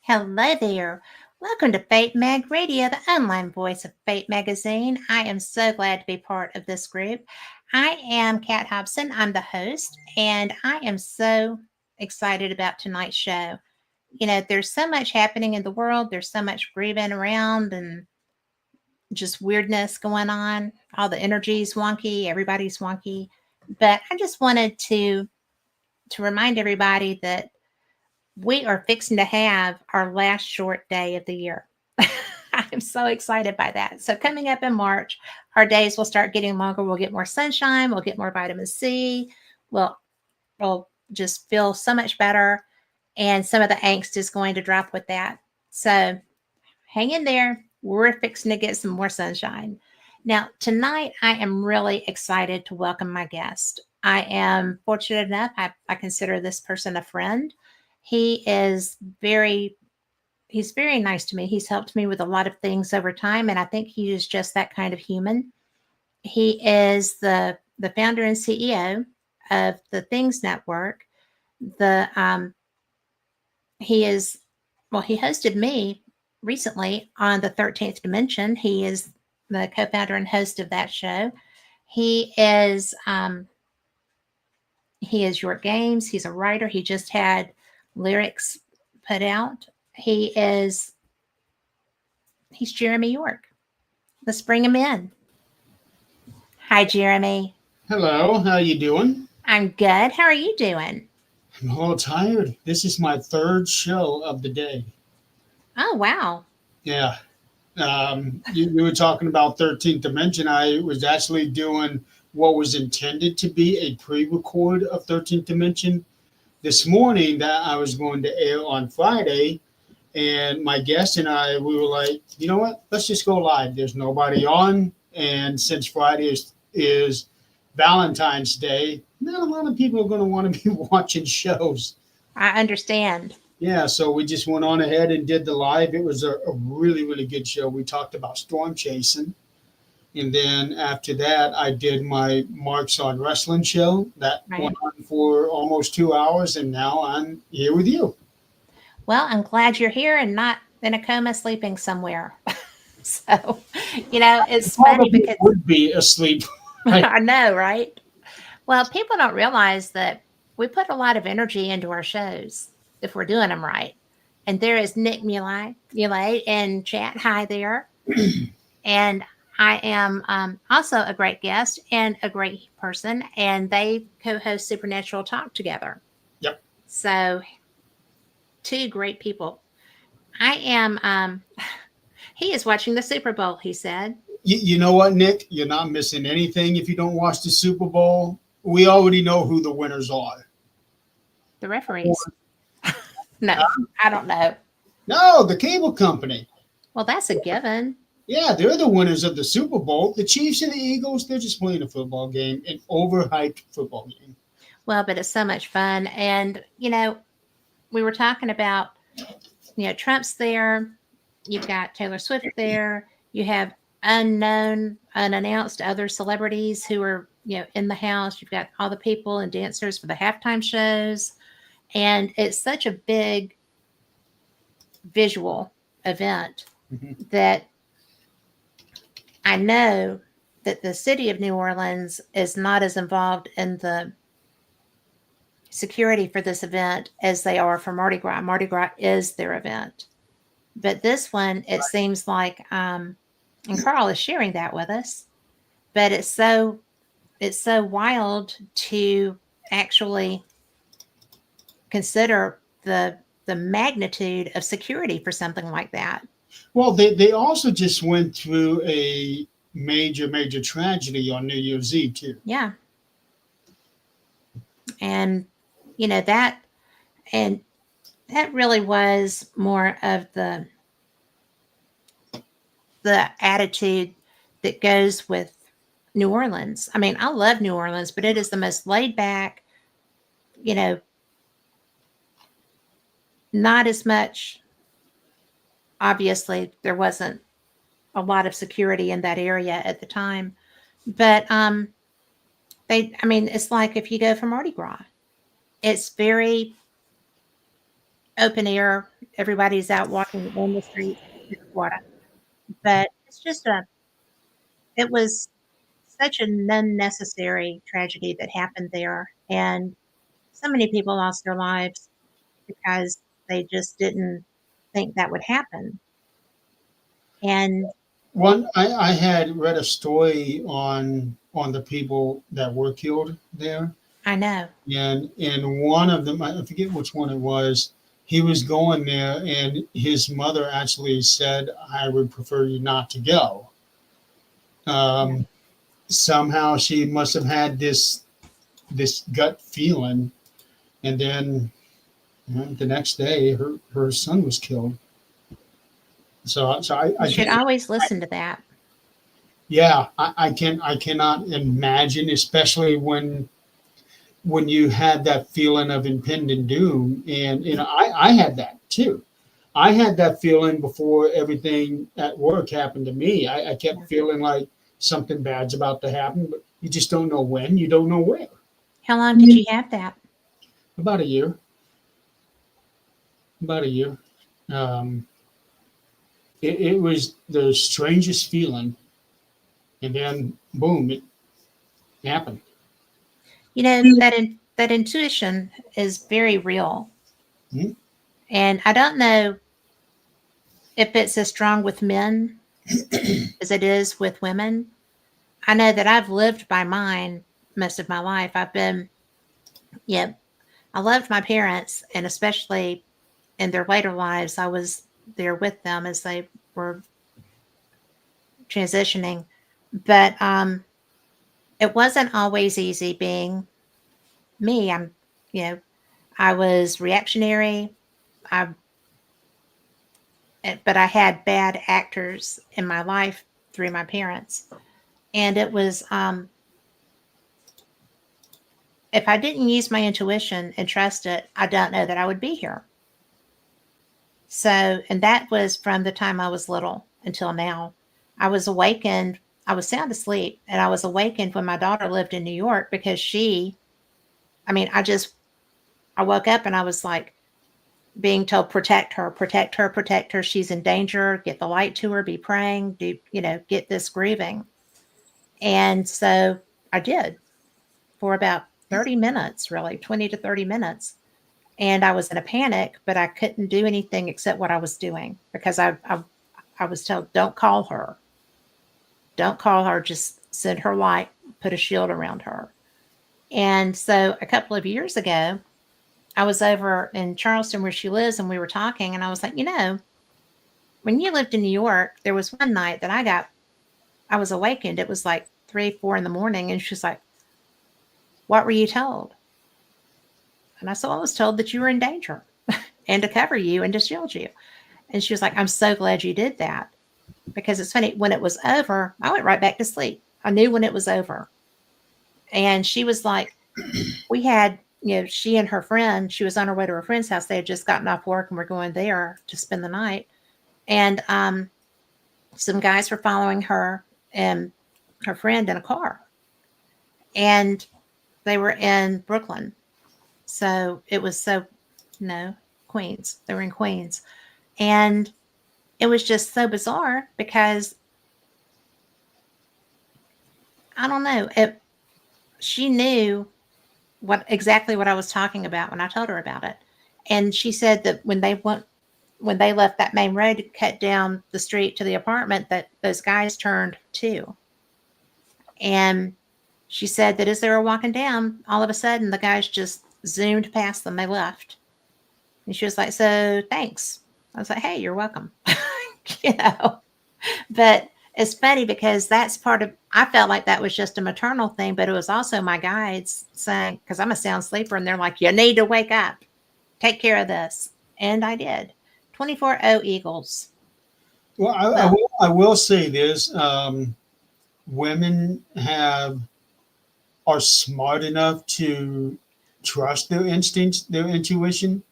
Hello there. Welcome to Fate Mag Radio, the online voice of Fate Magazine. I am so glad to be part of this group. I am Kat Hobson. I'm the host, and I am so excited about tonight's show. There's so much happening in the world, there's so much grieving around and just weirdness going on. All the energy's wonky, everybody's wonky. But I just wanted to remind everybody that we are fixing to have our last short day of the year. I'm so excited by that. So, coming up in March, our days will start getting longer. We'll get more sunshine. We'll get more vitamin C. We'll, we'll just feel so much better. And some of the angst is going to drop with that. So, hang in there. We're fixing to get some more sunshine. Now, tonight, I am really excited to welcome my guest. I am fortunate enough, I consider this person a friend. He is he's very nice to me. He's helped me with a lot of things over time, and I think he is just that kind of human. He is the founder and CEO of the Things Network. The he is he hosted me recently on the 13th Dimension. He is the co-founder and host of that show. He is York Games. He's a writer. He just had lyrics put out. He's Jeremy York. Let's bring him in. Hi, Jeremy. Hello, how you doing? I'm good. How are you doing? I'm a little tired. This is my third show of the day. Oh, wow. Yeah. You were talking about 13th Dimension. I was actually doing what was intended to be a pre-record of 13th Dimension this morning that I was going to air on Friday. And my guest and I, we were like, you know what? Let's just go live. There's nobody on. And since Friday is Valentine's Day, not a lot of people are going to want to be watching shows. I understand. Yeah, so we just went on ahead and did the live. It was a really, really good show. We talked about storm chasing. And then after that, I did my Marks on Wrestling show. That Right. went on for almost 2 hours. And now I'm here with you. Well, I'm glad you're here and not in a coma sleeping somewhere. So, it's funny Probably because would be asleep. I know, right? Well, people don't realize that we put a lot of energy into our shows if we're doing them right. And there is Nick Muley in chat. Hi there. And I am also a great guest and a great person. And they co-host Supernatural Talk together. Yep. So, two great people. I am. He is watching the Super Bowl. He said. You know what, Nick? You're not missing anything if you don't watch the Super Bowl. We already know who the winners are. The referees. No, I don't know. No, the cable company. Well, that's a given. Yeah, they're the winners of the Super Bowl. The Chiefs and the Eagles, they're just playing a football game, an overhyped football game. Well, but it's so much fun. And, we were talking about, Trump's there. You've got Taylor Swift there. You have unannounced other celebrities who are, in the house. You've got all the people and dancers for the halftime shows. And it's such a big visual event that I know that the city of New Orleans is not as involved in the security for this event as they are for Mardi Gras. Mardi Gras is their event. But this one, it seems like, and Carl is sharing that with us, but it's so wild to actually consider the magnitude of security for something like that. Well, they also just went through a major tragedy on New Year's Eve too. Yeah. And that really was more of the attitude that goes with New Orleans. I mean, I love New Orleans, but it is the most laid back, not as much. Obviously, there wasn't a lot of security in that area at the time, but it's like if you go for Mardi Gras, it's very open air. everybody's out walking on the streets in Florida. But it's just it was such an unnecessary tragedy that happened there. And so many people lost their lives because they just didn't think that would happen. And I had read a story on the people that were killed there, I know. and one of them, I forget which one it was. He was going there, and his mother actually said, "I would prefer you not to go." Yeah. Um, Somehow she must have had this gut feeling, and then the next day her son was killed. So You I should get, always listen to that. yeah, I cannot imagine, especially when you had that feeling of impending doom, and I had that too. I had that feeling before everything at work happened to me. I kept Yeah. feeling like something bad's about to happen, but you just don't know when, you don't know where. How long did you have that? About a year, about a year. Um, it was the strangest feeling, and then boom, it happened. You know, that intuition is very real. Mhm. And I don't know if it's as strong with men as it is with women. I know that I've lived by mine most of my life. Yeah, I loved my parents, and especially in their later lives, I was there with them as they were transitioning. But it wasn't always easy being me. You know, I was reactionary. I, but I had bad actors in my life through my parents, and it was if I didn't use my intuition and trust it, I don't know that I would be here. So, and that was from the time I was little until now. I was awakened. I was sound asleep, and I was awakened when my daughter lived in New York because I mean, I woke up and I was like being told, protect her, protect her, protect her. She's in danger. Get the light to her, be praying, get this grieving. And so I did for about 30 minutes, really, 20 to 30 minutes. And I was in a panic, but I couldn't do anything except what I was doing because I was told, don't call her, just send her light, put a shield around her. And so a couple of years ago, I was over in Charleston where she lives, and we were talking, and I was like, when you lived in New York, there was one night that I was awakened. It was like 3, 4 in the morning, and she's like, what were you told? And I said, well, I was told that you were in danger and to cover you and to shield you. And she was like, I'm so glad you did that. Because it's funny, when it was over, I went right back to sleep. I knew when it was over. And she was like, we had, she and her friend, she was on her way to her friend's house. They had just gotten off work and were going there to spend the night. And some guys were following her and her friend in a car. And they were in Brooklyn. So it was no, Queens. They were in Queens. And it was just so bizarre because I don't know. She knew exactly what I was talking about when I told her about it. And she said that when they left that main road to cut down the street to the apartment, that those guys turned too. And she said that as they were walking down, all of a sudden the guys just zoomed past them. They left. And she was like, so thanks. I was like, hey, you're welcome. you know. But it's funny because that's part of, I felt like that was just a maternal thing, but it was also my guides saying, because I'm a sound sleeper, and they're like, you need to wake up, take care of this. And I did. 24 Eagles. Well, Well, I will say this: women are smart enough to trust their instincts, their intuition.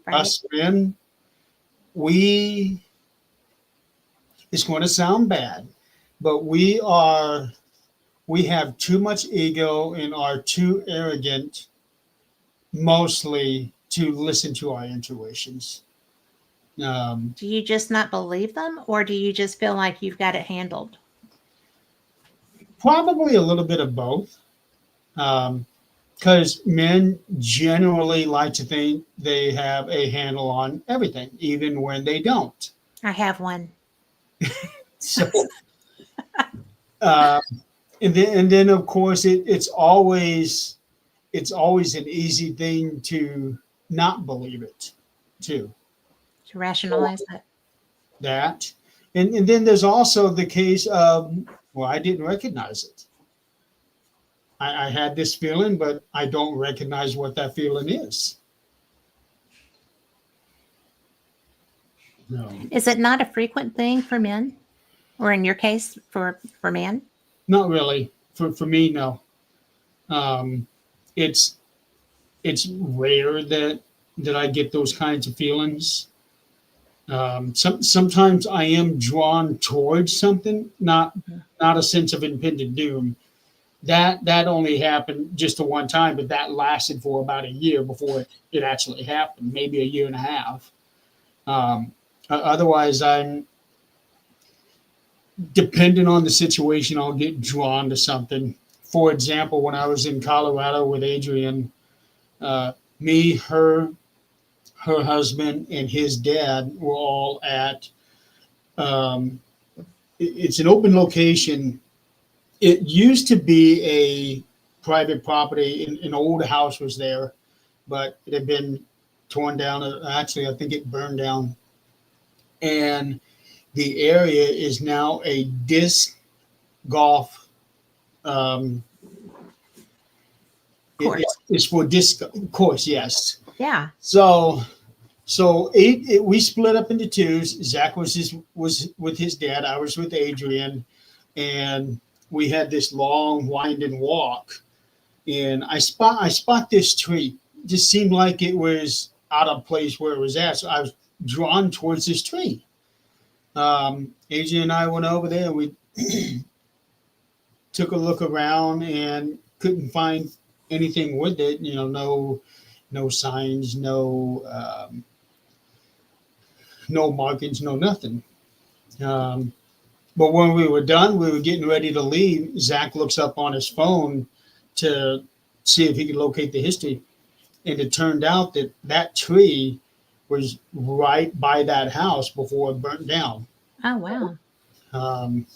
right. Us men, we it's going to sound bad, but we have too much ego and are too arrogant, mostly, to listen to our intuitions. Do you just not believe them, or do you just feel like you've got it handled? Probably a little bit of both. Because men generally like to think they have a handle on everything, even when they don't. I have one. So, uh, and then of course it's always an easy thing to not believe it, too. To rationalize it. That, and then there's also the case of, well, I didn't recognize it. I had this feeling, but I don't recognize what that feeling is. No, Is it not a frequent thing for men, or in your case, for men? not really. For me, no. Um, it's it's rare that I get those kinds of feelings. Sometimes I am drawn towards something, Mhm. not a sense of impending doom. That only happened just the one time, but that lasted for about a year before it actually happened, maybe a year and a half. Um, Otherwise, I'm depending on the situation, I'll get drawn to something. For example, when I was in Colorado with Adrian, me, her husband, and his dad were all at. Um, it's an open location. It used to be a private property. An old house was there, but it had been torn down. Actually, I think it burned down, and the area is now a disc golf. Um, Of course. it's for disc course, yes. Yeah. So we split up into twos. Zach was with his dad. I was with Adrian, and we had this long winding walk. And I spot this tree. It just seemed like it was out of place where it was at. So I was drawn towards this tree. Adrian and I went over there, and we took a look around and couldn't find anything with it. No signs, no markings, no nothing. Um, but when we were done, we were getting ready to leave. Zach looks up on his phone to see if he could locate the history, and it turned out that that tree was right by that house before it burnt down. Oh, wow. Um,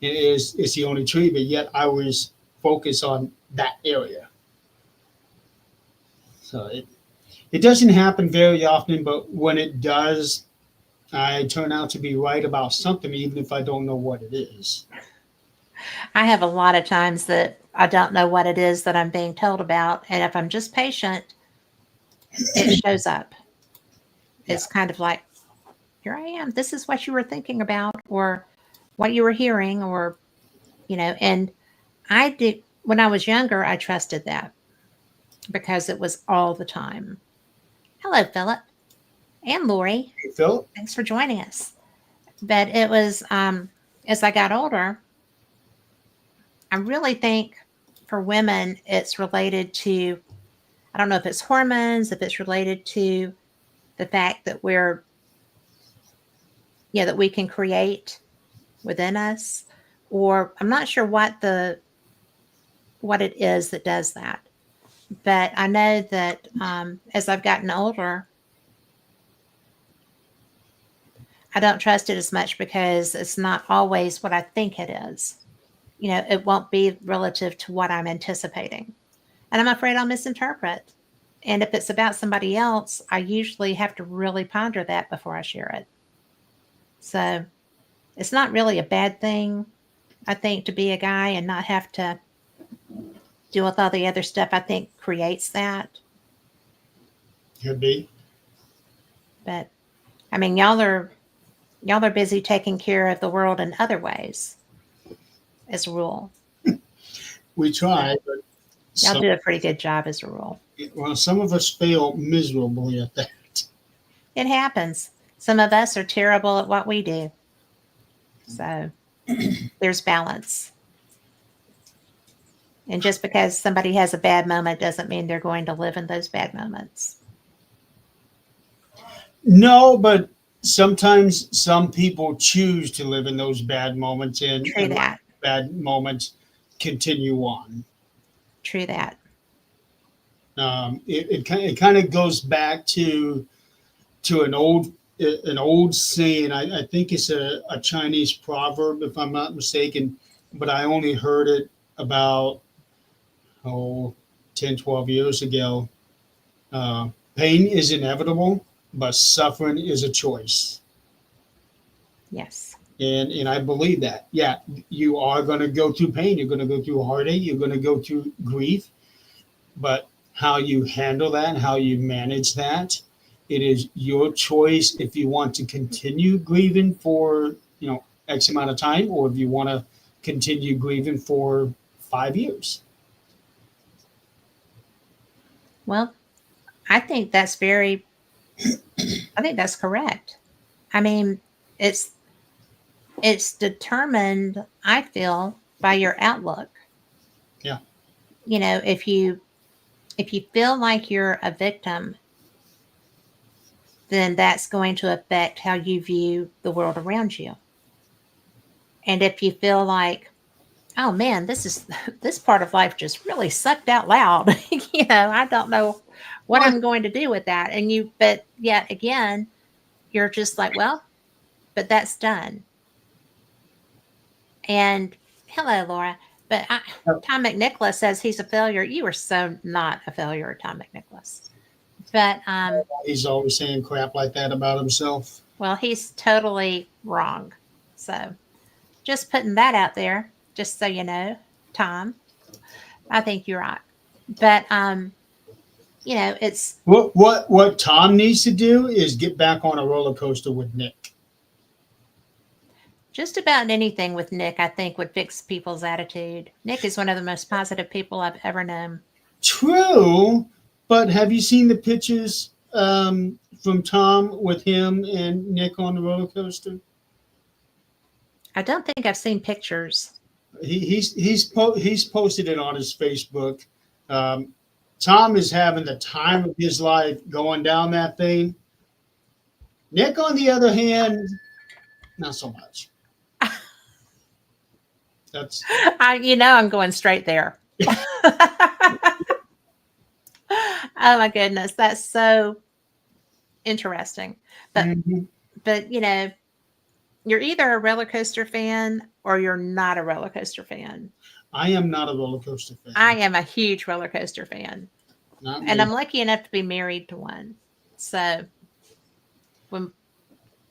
it's the only tree, but yet I was focused on that area. So it doesn't happen very often, but when it does, I turn out to be right about something, even if I don't know what it is. I have a lot of times that I don't know what it is that I'm being told about. And if I'm just patient, it shows up. Yeah. It's kind of like, here I am. This is what you were thinking about, or what you were hearing, or, and I did, when I was younger, I trusted that because it was all the time. Hello, Philip and Lori. Hey, Phil, Thanks for joining us. But it was, as I got older, I really think for women, it's related to, I don't know if it's hormones, if it's related to the fact that that we can create within us, or I'm not sure what it is that does that. But I know that as I've gotten older, I don't trust it as much because it's not always what I think it is. It won't be relative to what I'm anticipating. And I'm afraid I'll misinterpret. And if it's about somebody else, I usually have to really ponder that before I share it. So it's not really a bad thing, I think, to be a guy and not have to deal with all the other stuff I think creates that. could be. But I mean, y'all are busy taking care of the world in other ways, as a rule. We So try, but y'all some, do a pretty good job as a rule. well, some of us fail miserably at that. It happens. Some of us are terrible at what we do. So there's balance. And just because somebody has a bad moment doesn't mean they're going to live in those bad moments. No, but sometimes some people choose to live in those bad moments True and let that. bad moments continue on. True that. It kind of goes back to an old saying. I think it's a Chinese proverb, if I'm not mistaken, but I only heard it about oh 10, 12 years ago. Pain is inevitable, but suffering is a choice. Yes. And I believe that. Yeah, you are going to go through pain. You're going to go through heartache. You're going to go through grief. But how you handle that, how you manage that, it is your choice if you want to continue grieving for X amount of time, or if you want to continue grieving for 5 years. Well, I think that's very, I think that's correct. I mean, it's it's determined, I feel, by your outlook. Yeah. You know, if you feel like you're a victim, then that's going to affect how you view the world around you. And if you feel like, oh man, this is this part of life just really sucked out loud, I don't know what Well, I'm going to do with that. And but yet again, you're just like, well, but that's done. And hello, Laura. But Tom McNicholas says he's a failure. You are so not a failure, Tom McNicholas. But he's always saying crap like that about himself. well, he's totally wrong. So just putting that out there, just so you know, Tom. I think you're right. But it's What Tom needs to do is get back on a roller coaster with Nick. just about anything with Nick, I think, would fix people's attitude. Nick is one of the most positive people I've ever known. True, but have you seen the pictures from Tom with him and Nick on the roller coaster? I don't think I've seen pictures. He's posted it on his Facebook. Um, Tom is having the time of his life going down that thing. Nick, on the other hand, not so much. That's I'm going straight there. Oh my goodness, that's so interesting. But Mhm. but you're either a roller coaster fan or you're not a roller coaster fan. I am not a roller coaster I fan. am a huge roller coaster fan, Not and me. I'm lucky enough to be married to one. So when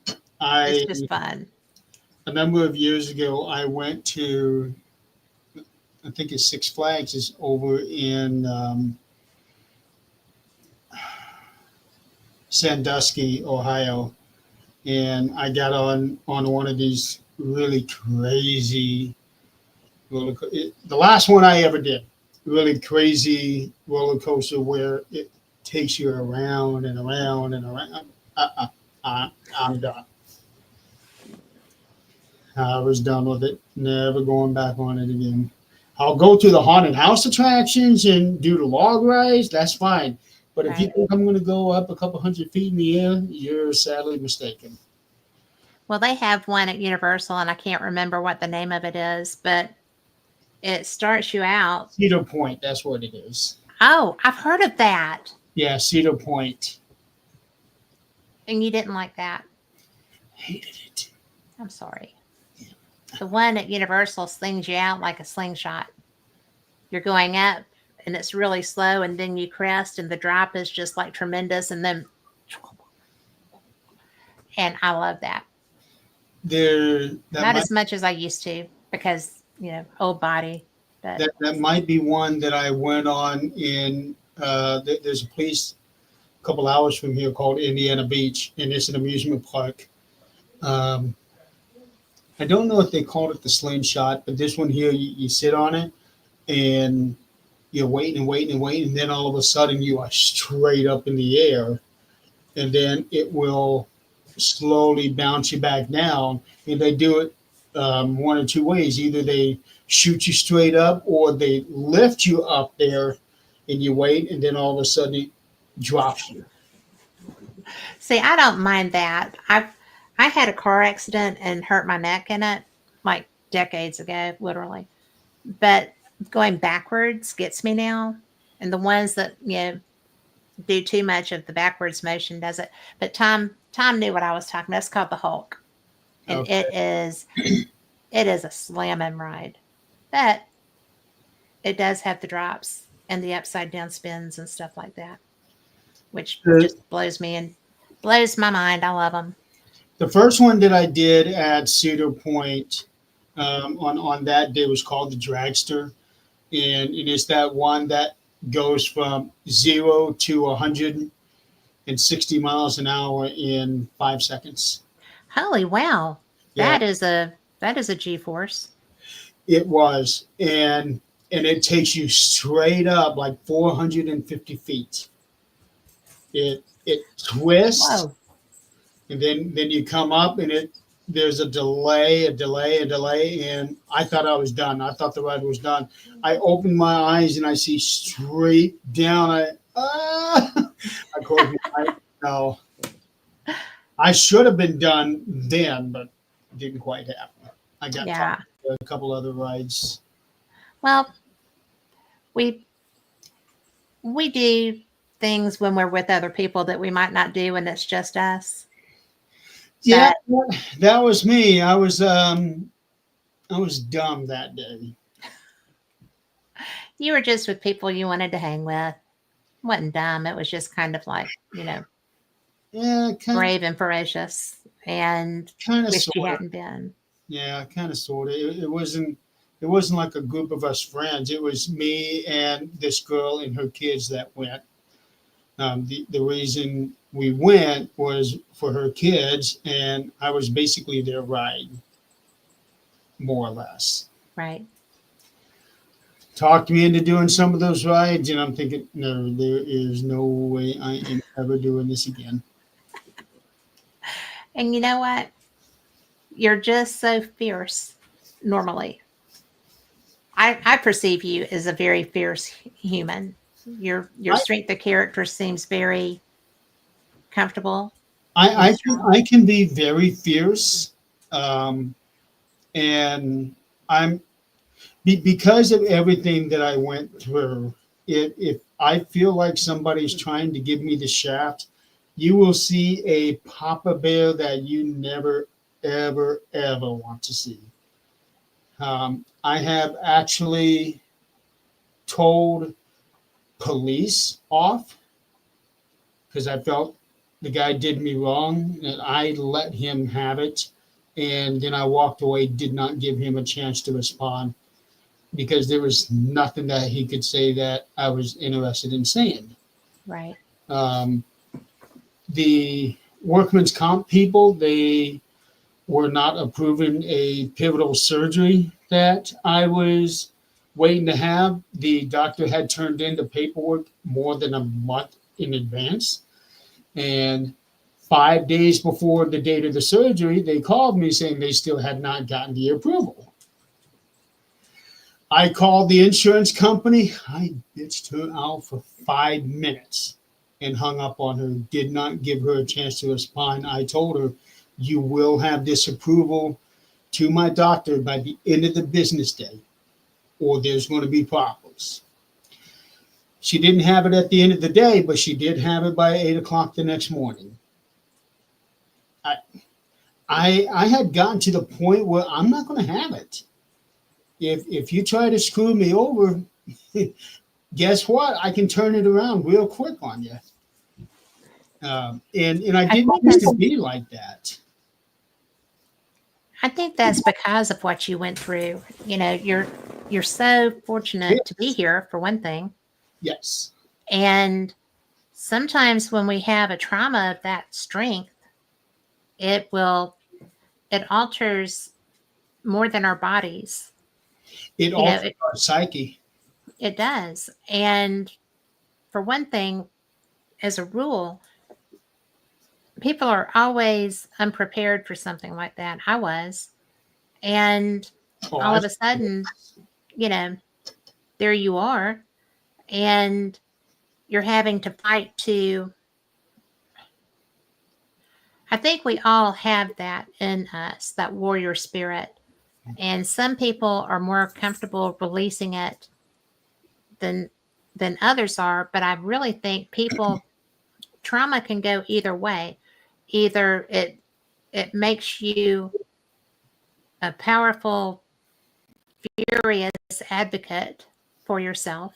it's I just fun. a number of years ago, I went to, I think it's Six Flags is over in Sandusky, Ohio, and I got on one of these really crazy the last one I ever did, really crazy roller coaster where it takes you around and around and around. I'm done. I was done with it. Never going back on it again. I'll go to the haunted house attractions and do the log rides. That's fine. But if you Right. think I'm going to go up a couple 100 feet in the air, you're sadly mistaken. Well, they have one at Universal, and I can't remember what the name of it is, but it starts you out. Cedar Point, that's what it is. Oh, I've heard of that. Yeah, Cedar Point. And you didn't like that. Hated it. I'm sorry. The one at Universal slings you out like a slingshot. You're going up and it's really slow, and then you crest, and the drop is just like tremendous. And then, and I love that. There, that Not might as much as I used to because, old body. But that might be one that I went on in. There's a place a couple hours from here called Indiana Beach, and it's an amusement park. Um, I don't know if they called it the slingshot, but this one here, you sit on it and you're waiting and waiting and waiting, and then all of a sudden you are straight up in the air, and then it will slowly bounce you back down. And they do it one or two ways: either they shoot you straight up, or they lift you up there, and you wait, and then all of a sudden it drops you. see, I don't mind that. I had a car accident and hurt my neck in it like decades ago, literally. But going backwards gets me now. And the ones that, do too much of the backwards motion does it. But Tom knew what I was talking about. It's called the Hulk. And Okay. it is a slamming ride. But it does have the drops and the upside down spins and stuff like that, which The, just blows my mind. I love them. the first one that I did at Cedar Point on that day was called the Dragster, and it's that one that goes from 0 to 160 miles an hour in 5 seconds. Holy wow. Yeah, That is a G-force. it was, and it takes you straight up like 450 feet. It twists, Whoa. and then you come up, and there's a delay, and I thought I was done. I thought the ride was done. I opened my eyes and I see straight down. I closed my eyes. No, I should have been done then, but didn't quite happen. I got Yeah. talked to a couple other rides. Well, we we do things when we're with other people that we might not do when it's just us. Yeah, But that was me. I was dumb that day. you were just with people you wanted to hang with. Wasn't dumb. It was just kind of like, Yeah, brave and ferocious and kind of wished you sort of. hadn't been. Yeah, kind of sort of. It wasn't like a group of us friends. It was me and this girl and her kids that went. The reason we went was for her kids, and I was basically their ride, more or less. Right. Talked me into doing some of those rides, and I'm thinking, no, there is no way I am ever doing this again. And you know what? You're just so fierce normally. I perceive you as a very fierce human. Your I strength of character seems very comfortable and I strong. can be very fierce, um, and I'm because of everything that I went through. If I feel like somebody's trying to give me the shaft, you will see a papa bear that you never, ever, ever want to see. I have actually told police off because I felt the guy did me wrong, and I let him have it. And then I walked away, did not give him a chance to respond because there was nothing that he could say that I was interested in saying. Right. Um, the workman's comp people, they were not approving a pivotal surgery that I was waiting to have. The doctor had turned in the paperwork more than a month in advance. And 5 days before the date of the surgery, they called me saying they still had not gotten the approval. I called the insurance company. I bitched her out for 5 minutes and hung up on her. Did not give her a chance to respond. I told her, you will have this approval to my doctor by the end of the business day, or there's going to be problems. She didn't have it at the end of the day, but she did have it by 8 o'clock the next morning. I, I had gotten to the point where I'm not going to have it. If you try to screw me over, guess what? I can turn it around real quick on you. And I I didn't think used to that's be like that. I think that's because of what you went through. You're so fortunate to be Yes. here for one thing. Yes. And sometimes when we have a trauma of that strength, it will it alters more than our bodies. It You know, alters it, our psyche. it does. And for one thing, as a rule, people are always unprepared for something like that. I was. And Oh, all I of a sudden, you know, there you are. And you're having to fight to I think we all have that in us, that warrior spirit. And some people are more comfortable releasing it than others are. But I really think people trauma can go either way. Either it makes you a powerful, furious advocate for yourself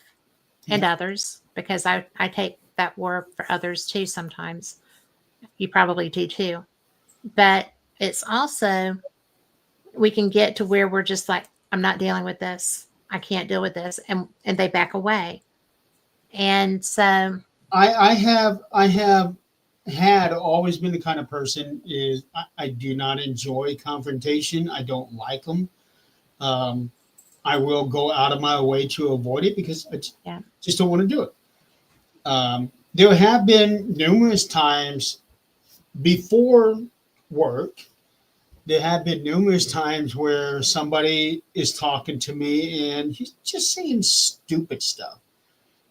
and Yeah. others, because I take that word for others too sometimes. You probably do too. But it's also, we can get to where we're just like, I'm not dealing with this. I can't deal with this. And they back away. And so, I have had always been the kind of person is I do not enjoy confrontation. I don't like them. Um, I will go out of my way to avoid it because yeah. just don't want to do it. There have been numerous times before work. There have been numerous times where somebody is talking to me and he's just saying stupid stuff.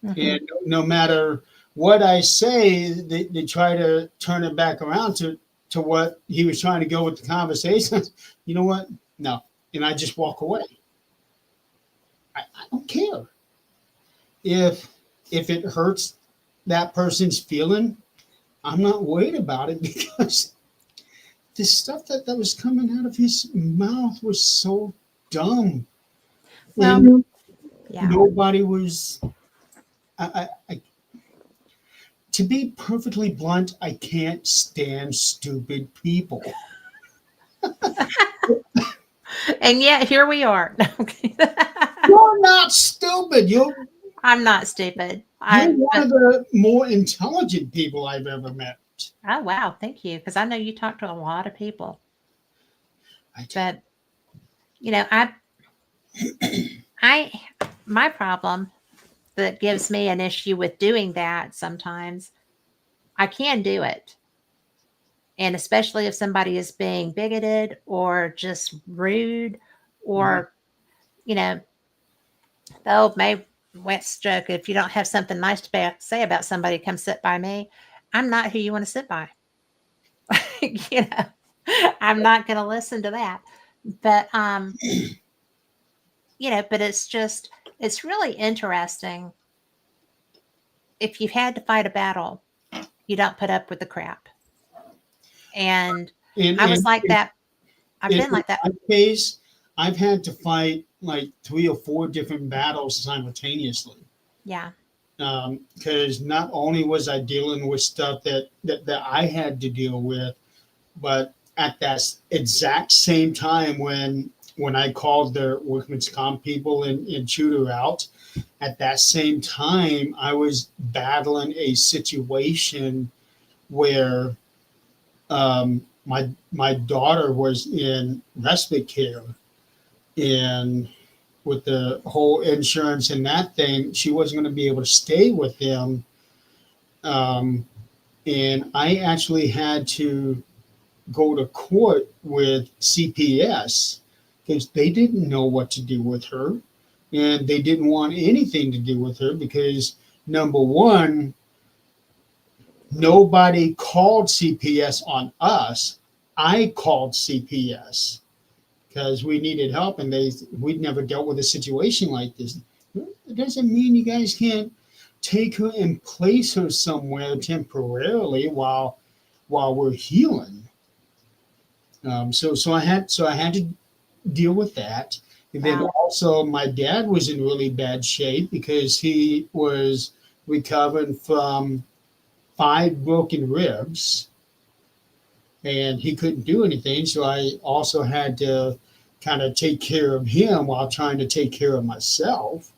Mm-hmm. And no matter what I say, they try to turn it back around to what he was trying to go with the conversation. You know what? No. And I just walk away. I don't care. If it hurts that person's feeling, I'm not worried about it because the stuff that was coming out of his mouth was so dumb. Well, And yeah. nobody was I to be perfectly blunt, I can't stand stupid people. And yet here we are. You're not stupid. I'm not stupid. You're I one but of the more intelligent people I've ever met. oh wow, thank you. Because I know you talk to a lot of people. I do. But you know, I my problem that gives me an issue with doing that sometimes, I can do it. And especially if somebody is being bigoted or just rude, Mhm. or, you know, the old Mae West joke, if you don't have something nice to say about somebody, come sit by me. I'm not who you want to sit by. you know, I'm not going to listen to that. But, but it's just, it's really interesting. If you've had to fight a battle, you don't put up with the crap. And And I was and like that. I've been in like that. my case, I've had to fight like 3 or 4 different battles simultaneously. Yeah. Because not only was I dealing with stuff that I had to deal with, but at that exact same time when I called the workman's comp people and chewed her out, at that same time I was battling a situation where my daughter was in respite care, and with the whole insurance and that thing, she wasn't going to be able to stay with them. Um, and I actually had to go to court with CPS because they didn't know what to do with her. And they didn't want anything to do with her because, number one, nobody called CPS on us. I called CPS because we needed help and we'd never dealt with a situation like this. It doesn't mean you guys can't take her and place her somewhere temporarily while we're healing. So I had to deal with that. And then Wow. also my dad was in really bad shape because he was recovering from 5 broken ribs and he couldn't do anything. So I also had to kind of take care of him while trying to take care of myself.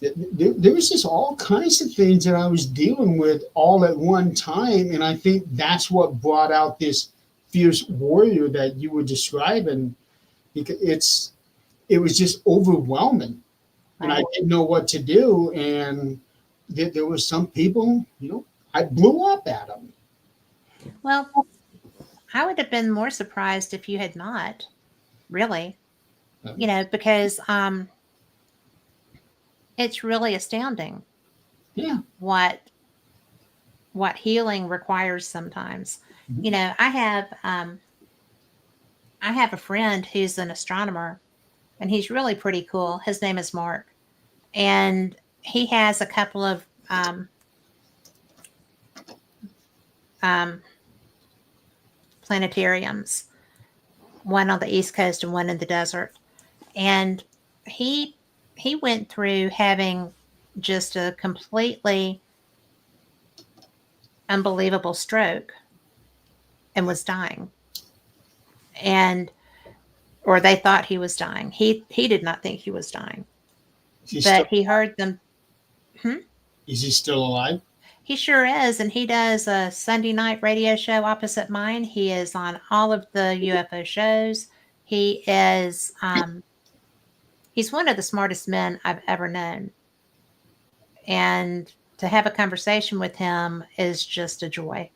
There was just all kinds of things that I was dealing with all at one time. And I think that's what brought out this fierce warrior that you were describing. Because it was just overwhelming and I Right. didn't know what to do. And there were some people, I blew up at them. Well, I would have been more surprised if you had not, really, because it's really astounding Yeah. what what healing requires sometimes. You Mhm. know, I have a friend who's an astronomer, and he's really pretty cool. His name is Mark, and he has a couple of um, planetariums, one on the East Coast and one in the desert. And he he went through having just a completely unbelievable stroke and was dying. And or they thought he was dying. He did not think he was dying, Is he but still he heard them. Hmm? is he still alive? He sure is, and he does a Sunday night radio show opposite mine. He is on all of the UFO shows. He is he's one of the smartest men I've ever known, and to have a conversation with him is just a joy.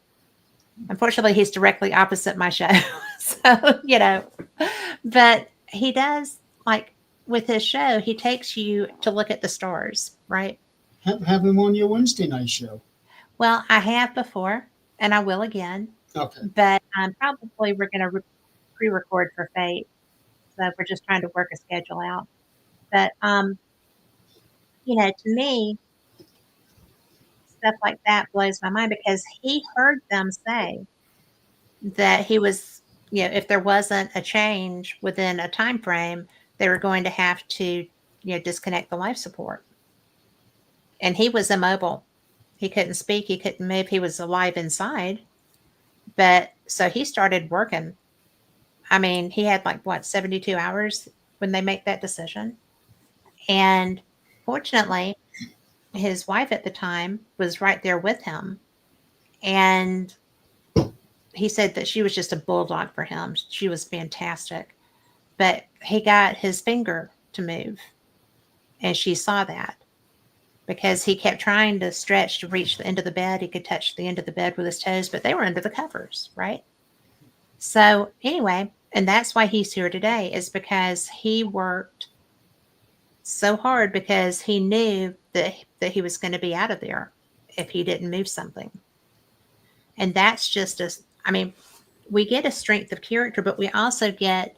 Unfortunately, he's directly opposite my show, so but he does, like, with his show. He takes you to look at the stars, right? Have him on your Wednesday night show. Well, I have before, and I will again. Okay. But probably we're going to pre-record for Fate, so we're just trying to work a schedule out. But to me, stuff like that blows my mind because he heard them say that he was, if there wasn't a change within a time frame, they were going to have to, disconnect the life support. And he was immobile. He couldn't speak. He couldn't move. He was alive inside. But so he started working. I mean, he had like what, 72 hours when they make that decision. And fortunately, his wife at the time was right there with him. And he said that she was just a bulldog for him. She was fantastic. But he got his finger to move. And she saw that because he kept trying to stretch to reach the end of the bed. He could touch the end of the bed with his toes, but they were under the covers, right? So, anyway, and that's why he's here today, is because he worked so hard because he knew that he was going to be out of there if he didn't move something. And that's just I mean, we get a strength of character, but we also get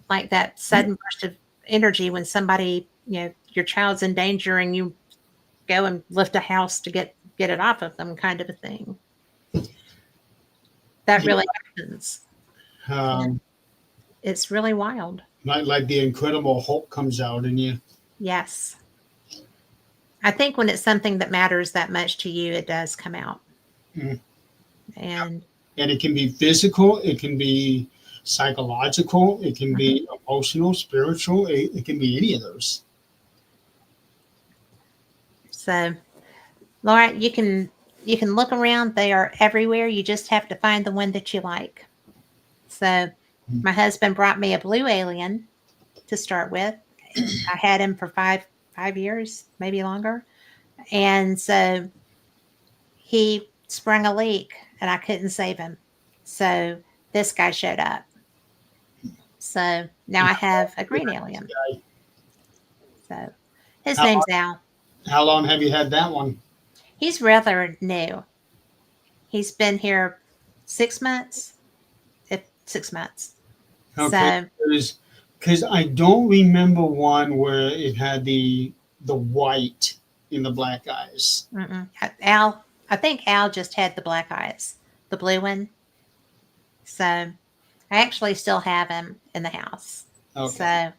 like that sudden burst of energy when somebody, your child's in danger and you go and lift a house to get it off of them, kind of a thing. That Yeah. really happens. And Um, it's really wild. like the Incredible Hulk comes out in you. Yes. I think when it's something that matters that much to you, it does come out. Mhm. And And it can be physical, it can be psychological, it can be emotional, spiritual, it can be any of those. so, Laura, you can look around. They are everywhere. You just have to find the one that you like. So, my husband brought me a blue alien to start with. I had him for five years, maybe longer. And so he sprung a leak and I couldn't save him. So this guy showed up. So now I have a green alien. So his How name's long, Al. how long have you had that one? He's rather new. He's been here 6 months, if 6 months. Okay, So because I don't remember one where it had the white in the black eyes. Al, I think Al just had the black eyes, the blue one. So I actually still have him in the house. Okay. So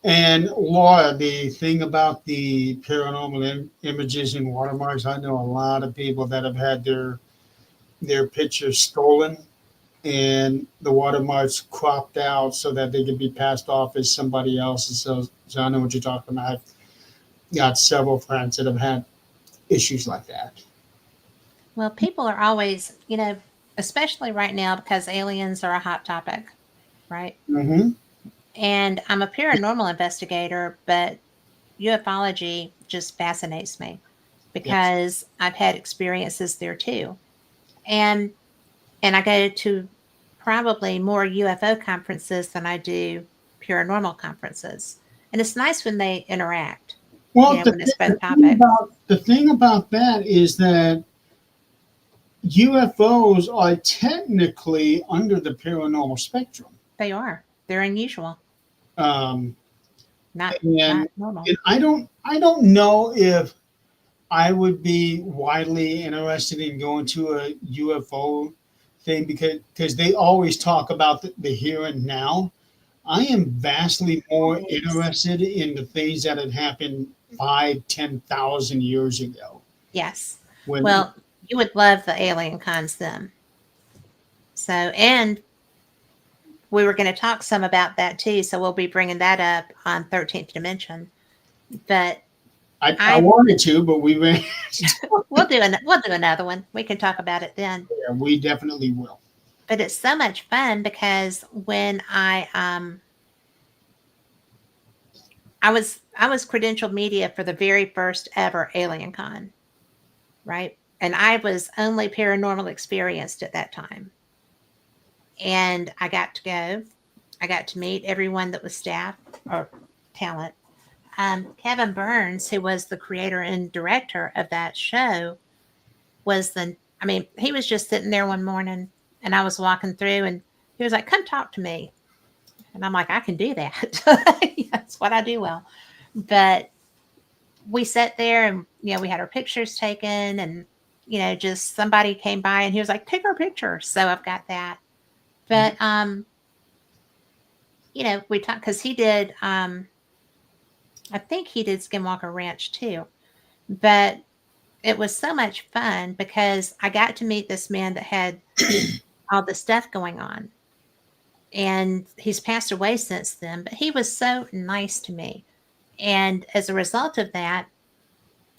And Laura, the thing about the paranormal images and watermarks, I know a lot of people that have had their pictures stolen and the watermarks cropped out so that they could be passed off as somebody else's. So I know what you're talking about. I've got several friends that have had issues like that. well, people are always, especially right now because aliens are a hot topic, right? Mm-hmm. And I'm a paranormal investigator, but ufology just fascinates me Yes. because I've had experiences there too. And I go to probably more UFO conferences than I do paranormal conferences. And it's nice when they interact, Well, when it's both topics. the thing about that is that UFOs are technically under the paranormal spectrum. They are. They're unusual. Um, Not and not normal. and I don't know if I would be widely interested in going to a UFO thing because they always talk about the here and now. I am vastly more Always. interested in the things that had happened 5, 10,000 years ago. Yes. When Well, you would love the alien cons then. So, and we were going to talk some about that too. So we'll be bringing that up on 13th Dimension. But I I wanted to, but we ran. we'll do another one. We can talk about it then. Yeah, we definitely will. But it's so much fun because when I was credentialed media for the very first ever Alien Con, right? And I was only paranormal experienced at that time. And I got to go. I got to meet everyone that was staff or talent. Kevin Burns, who was the creator and director of that show, I mean, he was just sitting there one morning and I was walking through and he was like, come talk to me. And I'm like, I can do that. That's what I do well. But we sat there and, we had our pictures taken and, just somebody came by and he was like, take our picture. So I've got that. But, we talked because he did, I think he did Skinwalker Ranch too. But it was so much fun because I got to meet this man that had all the stuff going on. And he's passed away since then, but he was so nice to me. And as a result of that,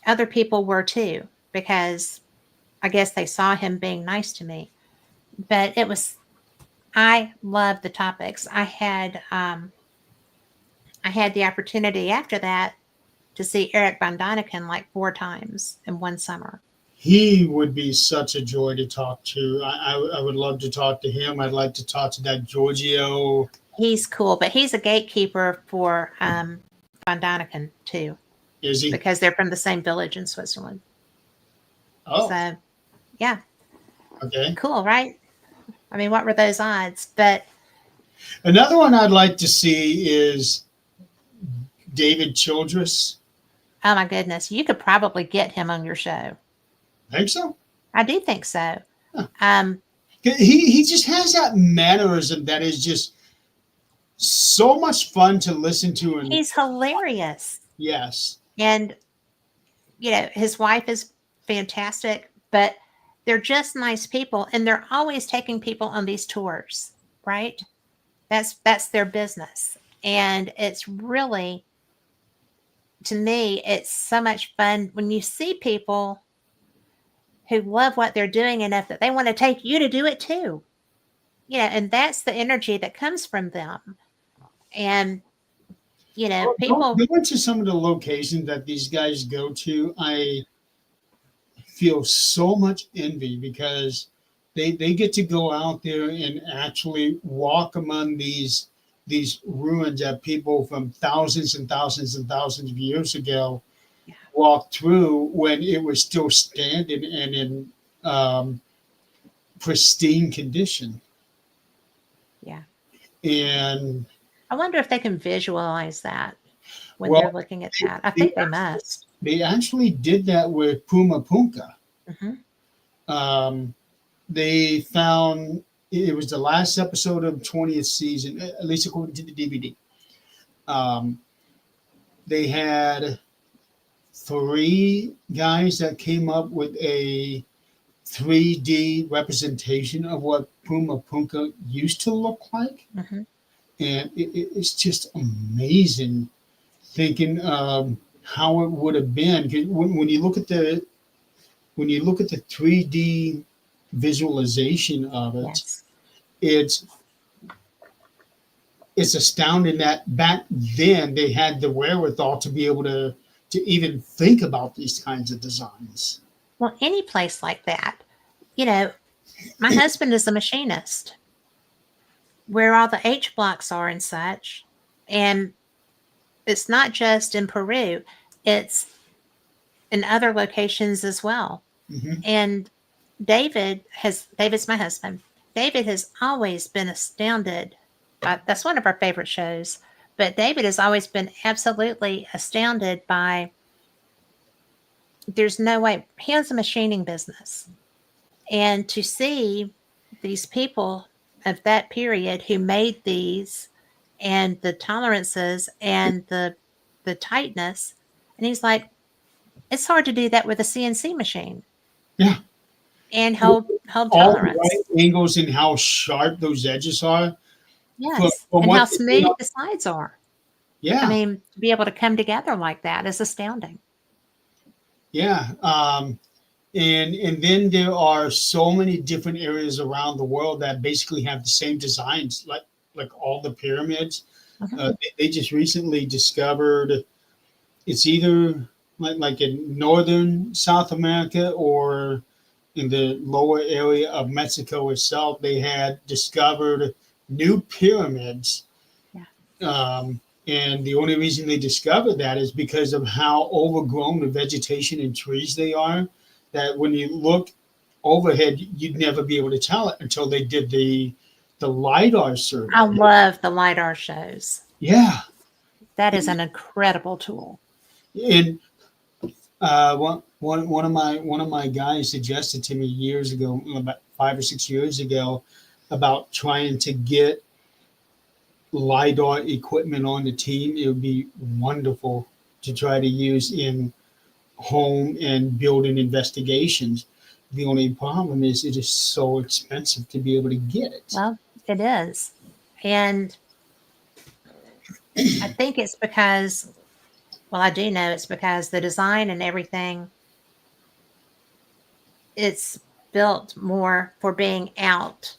other people were too, because I guess they saw him being nice to me. But I loved the topics. I had the opportunity after that to see Eric Von Daniken like 4 times in one summer. He would be such a joy to talk to. I would love to talk to him. I'd like to talk to that Giorgio. He's cool, but he's a gatekeeper for Von Daniken too, Is he? because they're from the same village in Switzerland. Oh, So, yeah, okay. cool, right? I mean, what were those odds? But Another one I'd like to see is David Childress. oh my goodness, you could probably get him on your show. Think so? I do think so. Huh. Um, He just has that mannerism that is just so much fun to listen to. And he's hilarious. yes, And, his wife is fantastic, but they're just nice people. And they're always taking people on these tours, right? That's their business. And it's really, to me, it's so much fun when you see people who love what they're doing enough that they want to take you to do it too. And that's the energy that comes from them. And, people, going to some of the locations that these guys go to, I feel so much envy because they get to go out there and actually walk among these ruins that people from thousands and thousands and thousands of years ago yeah, walked through when it was still standing and in pristine condition. yeah. And I wonder if they can visualize that when they're well, looking at that. I they think they must. they actually did that with Puma Punka. Hmm. Um, they found it was the last episode of 20th season, at least according to the DVD. Um, they had 3 guys that came up with a 3D representation of what Puma Punka used to look like. Hmm. And it's just amazing thinking how it would have been. 'Cause when you look at the 3D visualization of it, Yes. it's it's astounding that back then they had the wherewithal to be able to even think about these kinds of designs. Well, any place like that, you know, my husband is a machinist where all the H blocks are and such. And it's not just in Peru, it's in other locations as well. Hmm. And David's my husband. David has always been astounded by, that's one of our favorite shows, but David has always been absolutely astounded by, there's no way, he has a machining business. And to see these people of that period who made these, and the tolerances and the tightness, and he's like, it's hard to do that with a CNC machine Yeah. and hold All the tolerance. right angles and how sharp those edges are. Yes, From and what how they did smooth on, the sides are. I yeah, mean, to be able to come together like that is astounding. yeah. And then there are so many different areas around the world that basically have the same designs, like all the pyramids. Mhm. They just recently discovered it's either like in northern South America or in the lower area of Mexico itself, they had discovered new pyramids. Yeah. And the only reason they discovered that is because of how overgrown the vegetation and trees they are. That when you look overhead, you'd never be able to tell it until they did the lidar I survey. love the LiDAR shows. Yeah, That is an incredible tool. and one of my guys suggested to me years ago, about 5 or 6 years ago, about trying to get lidar equipment on the team. It would be wonderful to try to use in home and building investigations. The only problem is it is so expensive to be able to get it. Well, it is. And I think it's because, well, I do know it's because the design and everything, it's built more for being out,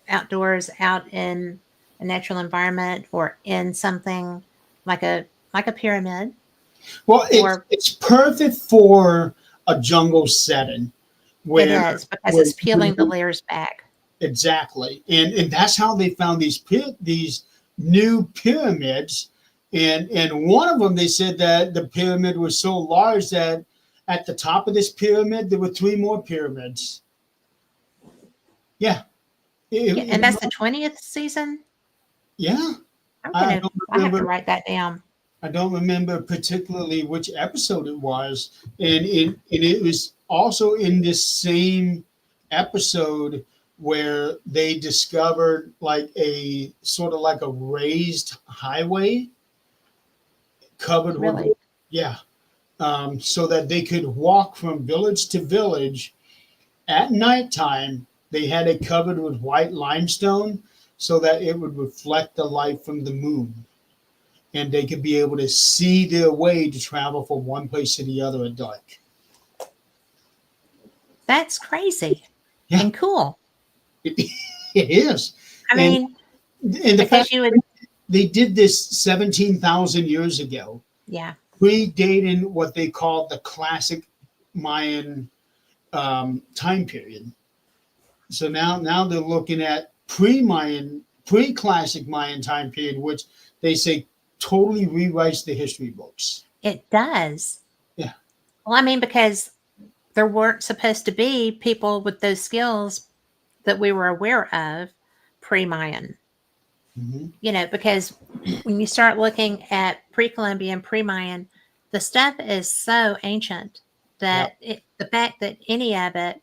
outdoors, out in a natural environment, or in something like a pyramid, Well, or it's perfect for a jungle setting it where is because where it's peeling the layers back. exactly, and that's how they found these new pyramids, and one of them they said that the pyramid was so large that at the top of this pyramid there were three more pyramids. Yeah, Yeah, and that's the 20th season. yeah. I'm I gonna. don't I have to remember. write that down. I don't remember particularly which episode it was, and it was also in this same episode where they discovered like a sort of like a raised highway covered with, Really, yeah, so that they could walk from village to village at nighttime. They had it covered with white limestone so that it would reflect the light from the moon, and they could be able to see their way to travel from one place to the other at dark. that's crazy Yeah, and cool. it, it is. I And mean, and the fact because you would, they did this 17,000 years ago, yeah, predating what they called the classic Mayan time period. So now they're looking at pre-Mayan, pre-classic Mayan time period, which they say totally rewrites the history books. it does. Yeah. Well, I mean, because there weren't supposed to be people with those skills that we were aware of pre-Mayan. Hmm. Because when you start looking at pre-Columbian, pre-Mayan, the stuff is so ancient Yeah. that the fact that any of it,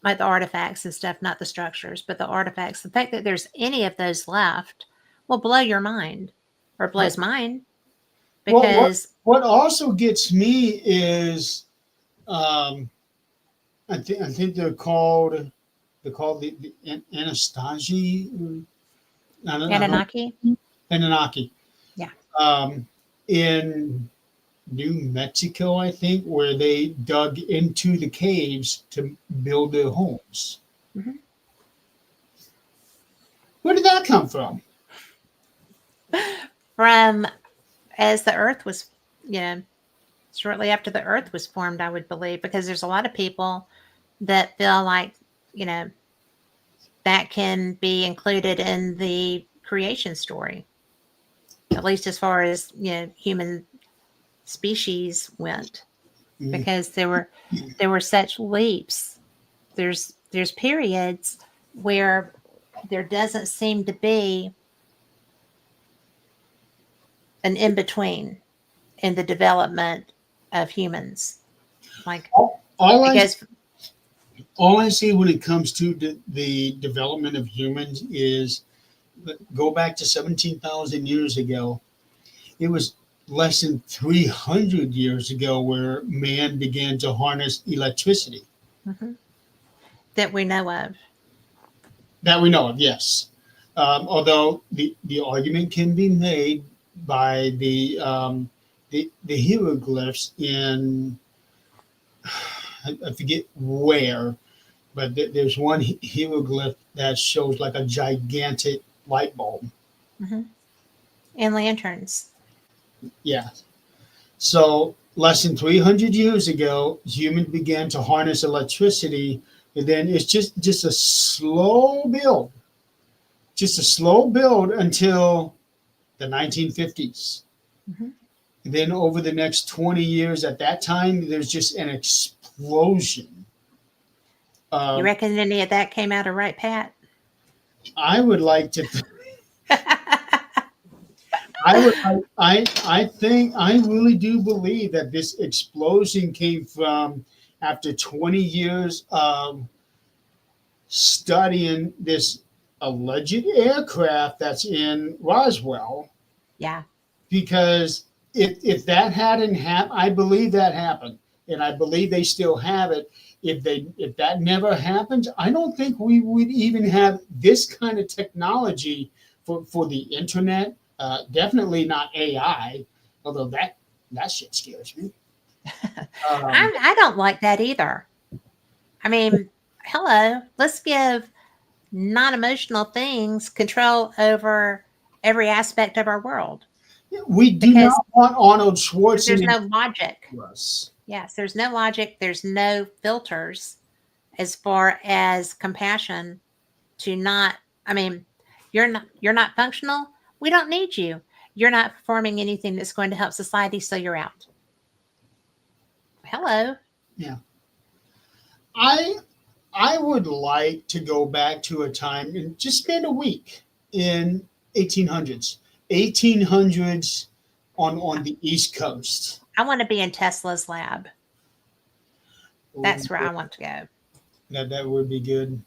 like the artifacts and stuff, not the structures, but the artifacts, the fact that there's any of those left will blow your mind, or blows mine, Well, because what also gets me is um, I think they're called the Anastasi, I don't Anunnaki, Anunnaki, yeah, um, in New Mexico, I think, where they dug into the caves to build their homes. hmm Where did that come from? from as the earth was, you know, shortly after the earth was formed, I would believe, because there's a lot of people that feel like, you know, that can be included in the creation story, at least as far as, human species went. Mm. because there were such leaps. There's periods where there doesn't seem to be an in between in the development of humans. Like All I because all I see when it comes to the development of humans is go back to 17,000 years ago. It was less than 300 years ago where man began to harness electricity Mhm. That we know of. that we know of. Yes, although the argument can be made by the hieroglyphs in I forget where, but there's one hieroglyph that shows like a gigantic light bulb. Hmm. And lanterns. Yeah. So less than 300 years ago, humans began to harness electricity, and then it's just a slow build, just a slow build until the 1950s. Hmm. And then over the next 20 years, at that time, there's just an explosion. You Um, reckon any of that came out of right, Pat? I would like to I would, I think, I really do believe that this explosion came from after 20 years of studying this alleged aircraft that's in Roswell. Yeah. Because if that hadn't happened, I believe that happened, and I believe they still have it. If that never happens, I don't think we would even have this kind of technology for the internet. Definitely not AI, although that shit scares me. Um, I don't like that either. I mean, hello, let's give non emotional things control over every aspect of our world we do because not want Arnold there's Schwarzenegger no logic. to us. Yes, there's no logic, there's no filters as far as compassion to not I mean, you're not functional. We don't need you. You're not performing anything that's going to help society, so you're out. Hello. Yeah, I I would like to go back to a time and just spend a week in 1800s, 1800s on the East Coast. I want to be in Tesla's lab. Ooh, That's where I want to go. that would be good.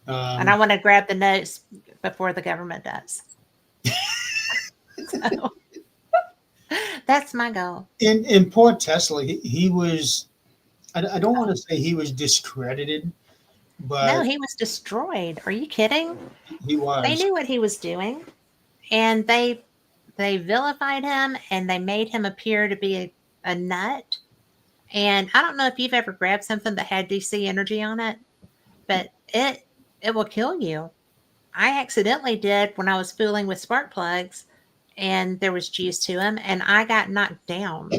And I Um, want to grab the notes before the government does. So that's my goal. in poor Tesla, he was. I don't want to say he was discredited, No, but he was destroyed. Are you kidding? he They was. knew what he was doing, and they vilified him and they made him appear to be a nut. And I don't know if you've ever grabbed something that had DC energy on it, but it will kill you. I accidentally did when I was fooling with spark plugs and there was juice to them and I got knocked down.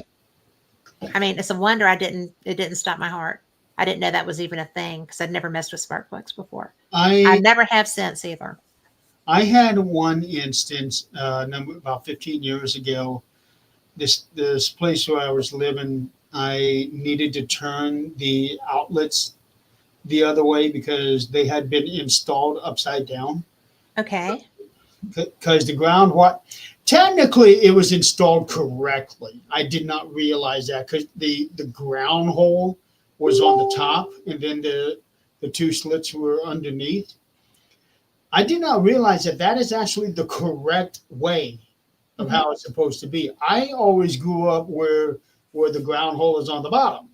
I mean, it's a wonder it didn't stop my heart. I didn't know that was even a thing because I'd never messed with spark plugs before. I I never have since either. I had one instance about 15 years ago. This place where I was living, I needed to turn the outlets the other way because they had been installed upside down. Okay. Because the ground, what technically it was installed correctly. I did not realize that because the ground hole was on the top, and then the two slits were underneath. I did not realize that that is actually the correct way of Hmm. how it's supposed to be. I always grew up where the ground hole is on the bottom.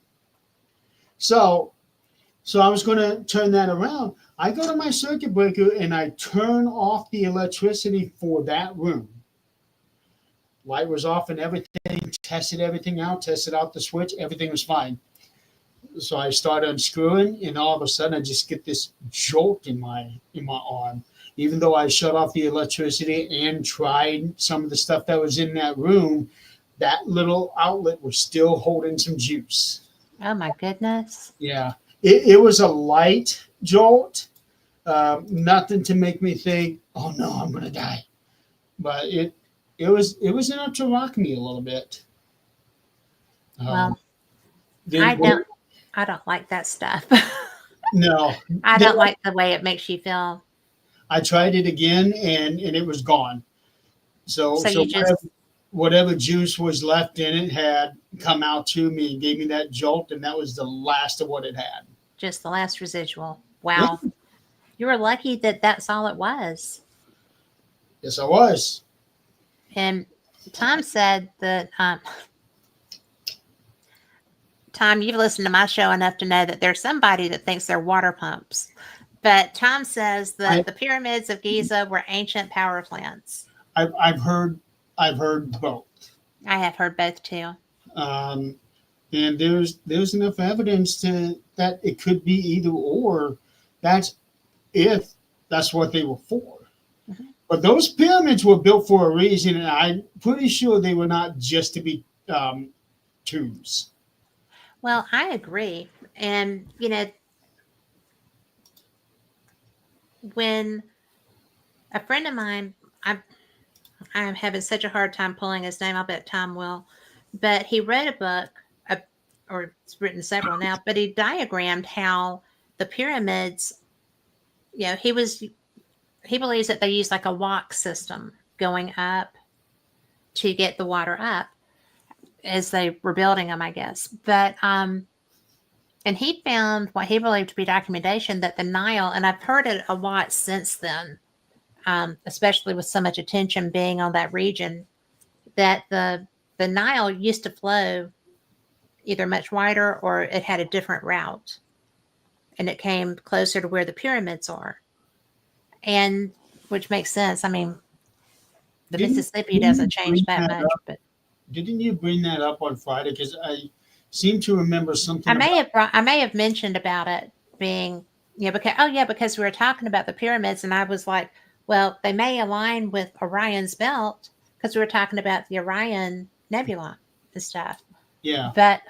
So so I was going to turn that around. I go to my circuit breaker and I turn off the electricity for that room. Light was off and everything, tested everything out, tested out the switch, everything was fine. So I start unscrewing and all of a sudden I just get this jolt in my arm. Even though I shut off the electricity and tried some of the stuff that was in that room, that little outlet was still holding some juice. Oh my goodness. Yeah. It was a light jolt, nothing to make me think, "Oh no, I'm gonna die." But it was enough to rock me a little bit. Um, Well, I Then don't I don't like that stuff. no, I then don't like the way it makes you feel. I tried it again and it was gone. So So so you whatever, just whatever juice was left in it had come out to me and gave me that jolt, and that was the last of what it had. just the last residual. Yeah, Wow. You were lucky that that's all it was. yes, I was. And Tom said that Tom, you've listened to my show enough to know that there's somebody that thinks they're water pumps. But Tom says I that the pyramids of Giza were ancient power plants. I've heard both. I have heard both too. Um, and there's enough evidence to that it could be either or. That's if that's what they were for. Mhm. But those pyramids were built for a reason, and I'm pretty sure they were not just to be tombs. Well, I agree. And, when a friend of mine, I'm having such a hard time pulling his name. I'll bet Tom will. But he wrote a book, or it's written several now, but he diagrammed how the pyramids, he believes that they use like a walk system going up to get the water up as they were building them, I guess. But and he found what he believed to be documentation that the Nile, and I've heard it a lot since then, especially with so much attention being on that region, that the Nile used to flow either much wider or it had a different route, and it came closer to where the pyramids are, and which makes sense. I mean, the Mississippi Didn't you doesn't change bring that that much, up? but Didn't you bring that up on Friday? Because I seem to remember something about. I may have mentioned about it being, because we were talking about the pyramids, and I was like, well, they may align with Orion's belt because we were talking about the Orion Nebula and stuff. Yeah, But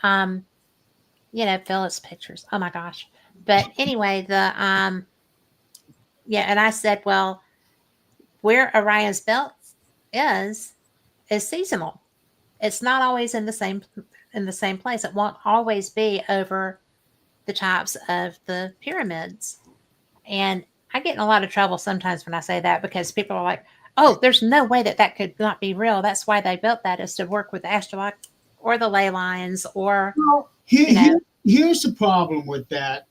Phyllis pictures. Oh my gosh. But anyway, and I said, well, where Orion's belt is is seasonal. It's not always in the same place. It won't always be over the tops of the pyramids. And I get in a lot of trouble sometimes when I say that because people are like, "Oh, there's no way that that could not be real. That's why they built that is to work with the astrolog or the ley lines or well, here's the problem with that.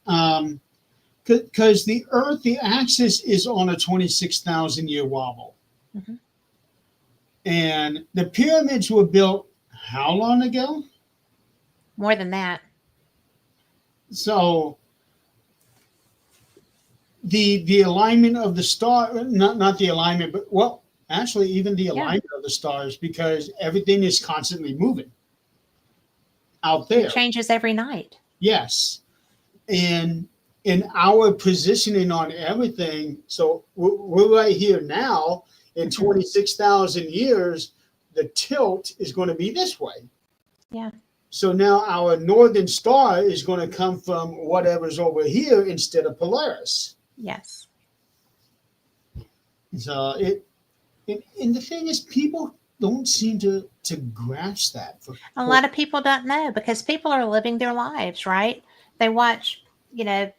Because the Earth, the axis is on a 26,000 year wobble. Mhm. And the pyramids were built how long ago? More than that. So the alignment of the star, not the alignment, but well, actually even the Yeah, alignment of the stars, because everything is constantly moving out it there. changes every night. Yes, and in our positioning on everything, so we're right here now. In Mhm. 26,000 years, the tilt is going to be this way. Yeah. So now our northern star is going to come from whatever's over here instead of Polaris. Yes. So and the thing is, people don't seem to grasp that. A lot of people don't know because people are living their lives, right? They watch,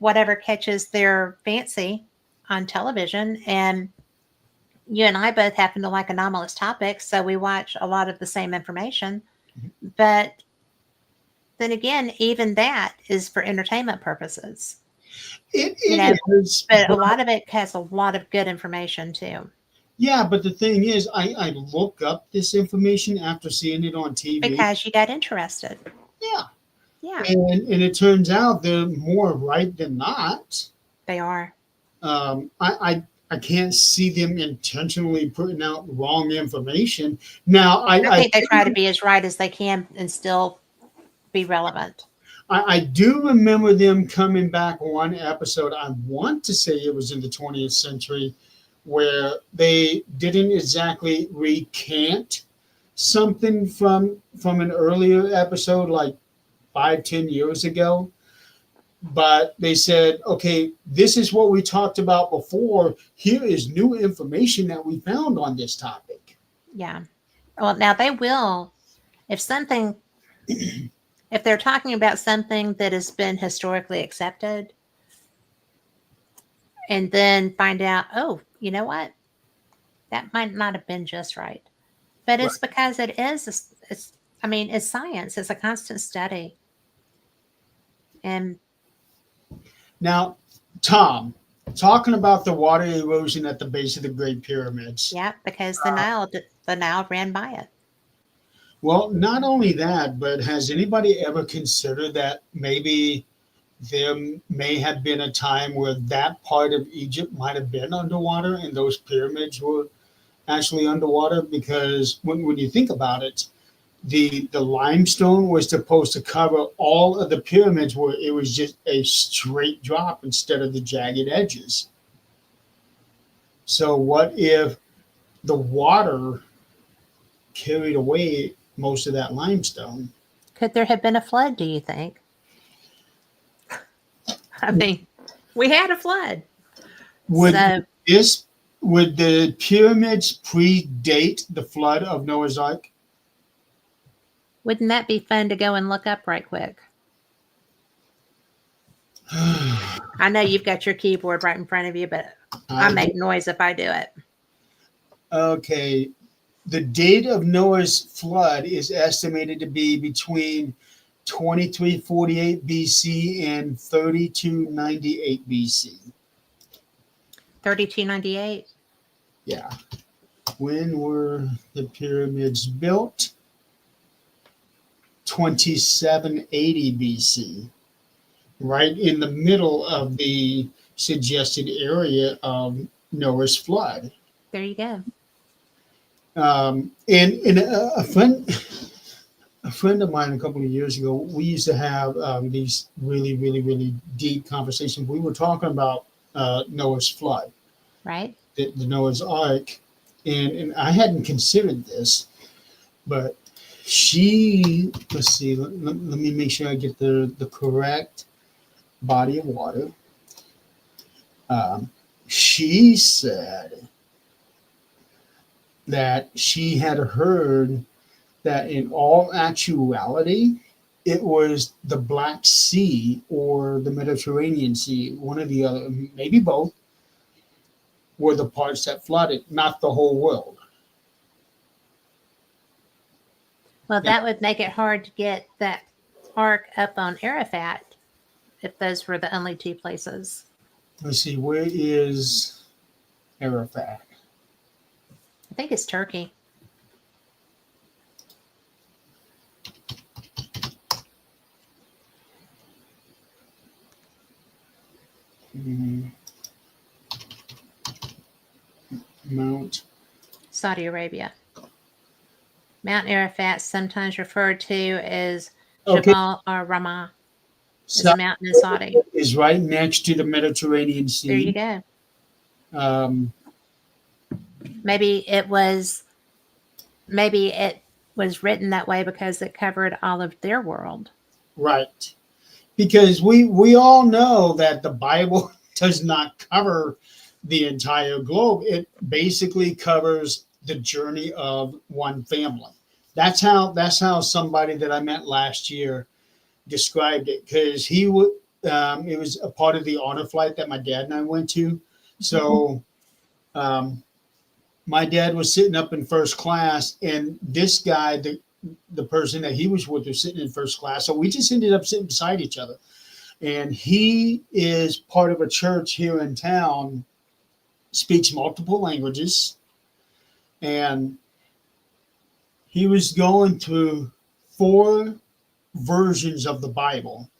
whatever catches their fancy on television. And you and I both happen to like anomalous topics. So we watch a lot of the same information. But then again, even that is for entertainment purposes, you know, it is, but a but lot of it has a lot of good information too, yeah, but the thing is, I look up this information after seeing it on TV. because you got interested. Yeah, Yeah, and it turns out they're more right than not. they are. I can't see them intentionally putting out wrong information. Now, I think they try to be as right as they can and still be relevant. I do remember them coming back one episode. I want to say it was in the 20th century, where they didn't exactly recant something from an earlier episode, like 5, 10 years ago. But they said, okay, this is what we talked about before. Here is new information that we found on this topic. Yeah. Well, now they will, if something if they're talking about something that has been historically accepted, and then find out, oh, you know what? That might not have been just right. But Right. it's because it is, I mean, it's science, it's a constant study. And Now, Tom, talking about the water erosion at the base of the Great Pyramids. yeah, because the Nile ran by it. Well, not only that, but has anybody ever considered that maybe there may have been a time where that part of Egypt might have been underwater and those pyramids were actually underwater? Because when you think about it, the limestone was supposed to cover all of the pyramids where it was just a straight drop instead of the jagged edges. So what if the water carried away most of that limestone? Could there have been a flood, do you think? I mean, we had a flood. Would So this would the pyramids predate the flood of Noah's Ark? wouldn't that be fun to go and look up right quick? I know you've got your keyboard right in front of you, but I make noise if I do it. Okay. The date of Noah's flood is estimated to be between 2348 BC and 3298 BC. 3298. Yeah. When were the pyramids built? 2780 BC. Right in the middle of the suggested area of Noah's flood. There you go. And a friend of mine a couple of years ago, we used to have these really deep conversations. We were talking about Noah's flood, Right? the Noah's Ark, and I hadn't considered this, but let's see, let me make sure I get the correct body of water. She said that she had heard that in all actuality, it was the Black Sea or the Mediterranean Sea, one or the other, maybe both, were the parts that flooded, not the whole world. Well, that would make it hard to get that ark up on Arafat if those were the only two places. Let's see, where is Arafat? I think it's Turkey. Mount Saudi Arabia. Mount Arafat, sometimes referred to as Jabal or Ramah, is a mountain in Saudi. Is right next to the Mediterranean Sea. There you go. Maybe it was written that way because it covered all of their world. Right. Because we all know that the Bible does not cover the entire globe. It basically covers the journey of one family. That's how somebody that I met last year described it, because he would it was a part of the honor flight that my dad and I went to. So my dad was sitting up in first class, and this guy, the person that he was with, was sitting in first class. So we just ended up sitting beside each other. And he is part of a church here in town, speaks multiple languages, and he was going through 4 versions of the Bible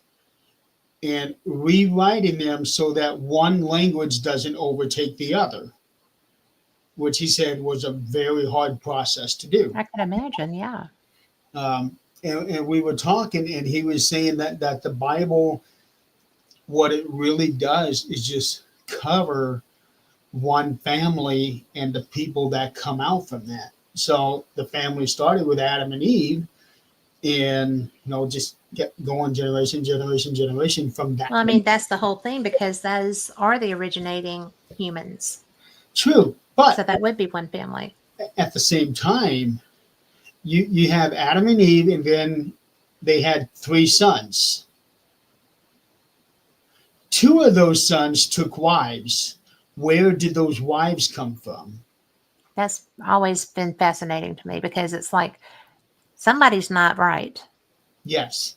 and rewriting them so that one language doesn't overtake the other, which he said was a very hard process to do. I can imagine, yeah. And we were talking, and he was saying that the Bible, what it really does is just cover one family and the people that come out from that. So the family started with Adam and Eve, and just get going generation from that. Well, I mean, that's the whole thing, because those are the originating humans. True, but so that would be one family. At the same time, you have Adam and Eve, and then they had 3 sons. 2 of those sons took wives. Where did those wives come from? That's always been fascinating to me because it's like somebody's not right. Yes.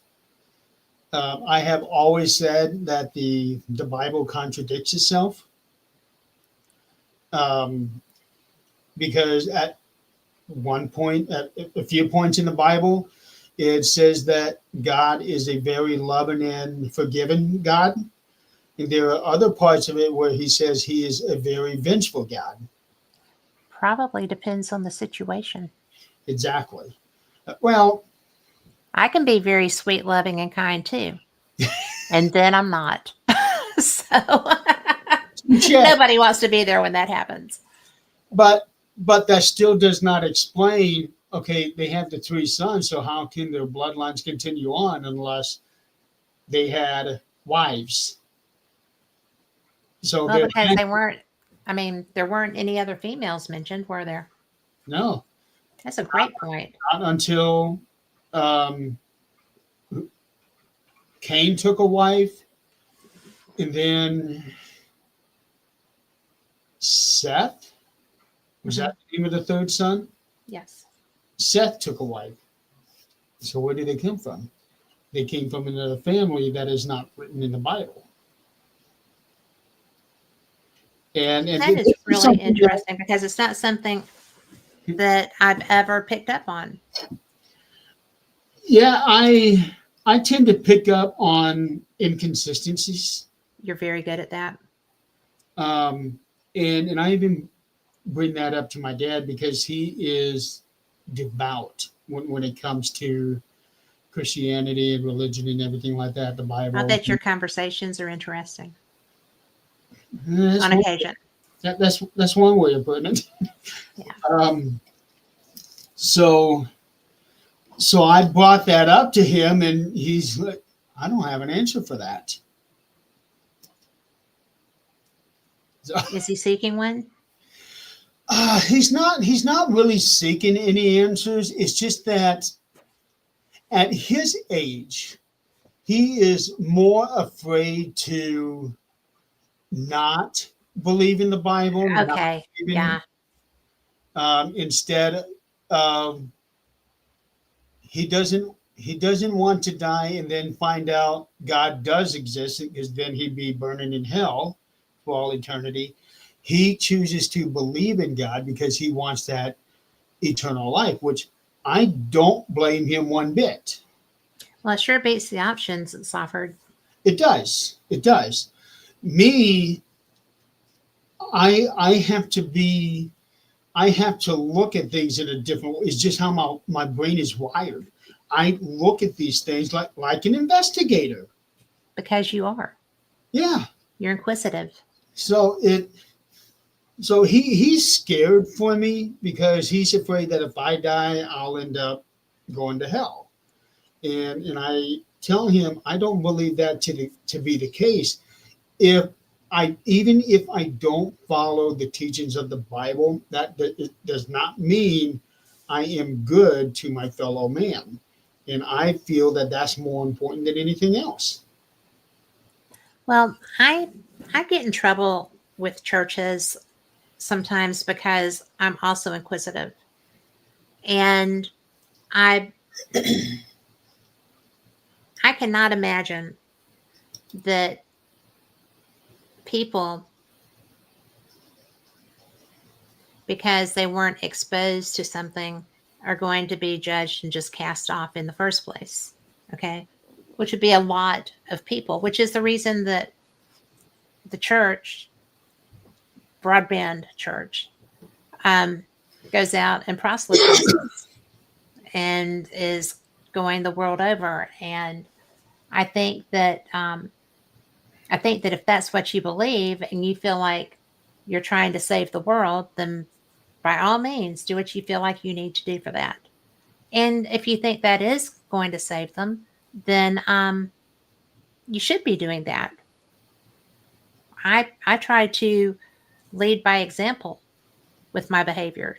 I have always said that the Bible contradicts itself, um, because at one point, at a few points in the Bible, it says that God is a very loving and forgiving God. And there are other parts of it where he says he is a very vengeful God. Probably depends on the situation. Exactly. Well, I can be very sweet, loving, and kind too. And then I'm not. So yeah, nobody wants to be there when that happens. but that still does not explain. Okay, they have the 3 sons, so how can their bloodlines continue on unless they had wives? So Well, there because had they weren't, I mean, there weren't any other females mentioned, were there? no, That's a great point. not until um, Cain took a wife, and then Seth, was Hmm. that the name of the 3rd son? Yes. Seth took a wife. So where did they come from? They came from another family that is not written in the Bible. And That this is is really something that, interesting because it's not something that I've ever picked up on. yeah, I tend to pick up on inconsistencies, You're very good at that. um, and I even bring that up to my dad because he is devout when it comes to Christianity and religion and everything like that, the I Bible. bet your conversations are interesting That's on one, occasion. that's one way of putting it. Yeah. Um, so I brought that up to him, and he's like, I don't have an answer for that. So, Is he seeking one? he's not really seeking any answers. It's just that at his age, he is more afraid to not believe in the Bible, not Okay. believe Yeah. instead of he doesn't want to die and then find out God does exist, because then he'd be burning in hell for all eternity. He chooses to believe in God because he wants that eternal life, which I don't blame him one bit. Well, it sure beats the options it's offered. It does. It does. Me, I have to be I have to look at things in a different way. It's just how my brain is wired. I look at these things like an investigator. Because you are. Yeah. You're inquisitive. So he's scared for me because he's afraid that if I die, I'll end up going to hell. And I tell him I don't believe that to be the case. If even if I don't follow the teachings of the Bible, that does not mean I am good to my fellow man. And I feel that that's more important than anything else. Well, I get in trouble with churches sometimes because I'm also inquisitive. And I I cannot imagine that people, because they weren't exposed to something, are going to be judged and just cast off in the first place. Okay. Which would be a lot of people, which is the reason that the church, broadband church, um, goes out and proselytizes and is going the world over. And I think that if that's what you believe and you feel like you're trying to save the world, then by all means do what you feel like you need to do for that. And if you think that is going to save them, then you should be doing that. I try to lead by example with my behavior.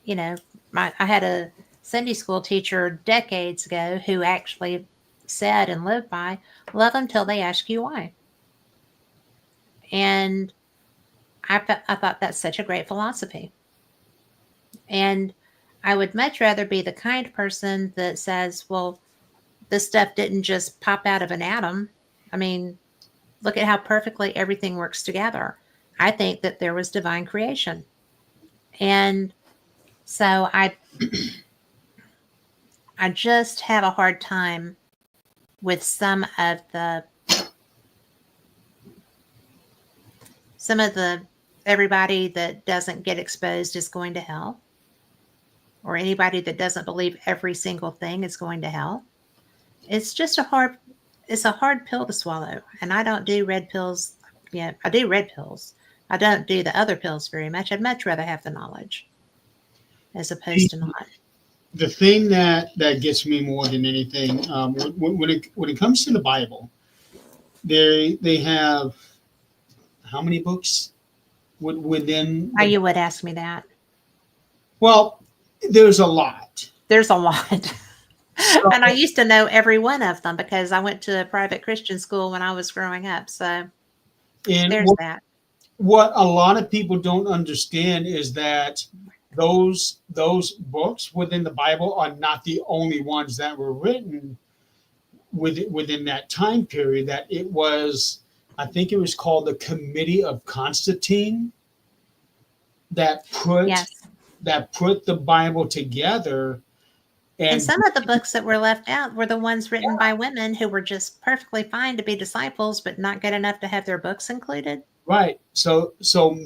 You know, I had Sunday school teacher decades ago who actually said and lived by, love them till they ask you why. And I thought that's such a great philosophy. And I would much rather be the kind person that says, well, this stuff didn't just pop out of an atom. I mean, look at how perfectly everything works together. I think that there was divine creation. And so I just have a hard time with some of the everybody that doesn't get exposed is going to hell, or anybody that doesn't believe every single thing is going to hell. It's just a hard pill to swallow. And I don't do red pills. Yeah, I do red pills. I don't do the other pills very much. I'd much rather have the knowledge as opposed to not. The thing that gets me more than anything, when it comes to the Bible, they have how many books within? You would ask me that. Well, there's a lot. There's a lot. So, and I used to know every one of them because I went to a private Christian school when I was growing up. So there's that. What a lot of people don't understand is that those books within the Bible are not the only ones that were written within that time period. That it was, I think it was called the Committee of Constantine that put the Bible together. And some of the books that were left out were the ones written by women who were just perfectly fine to be disciples, but not good enough to have their books included. Right. So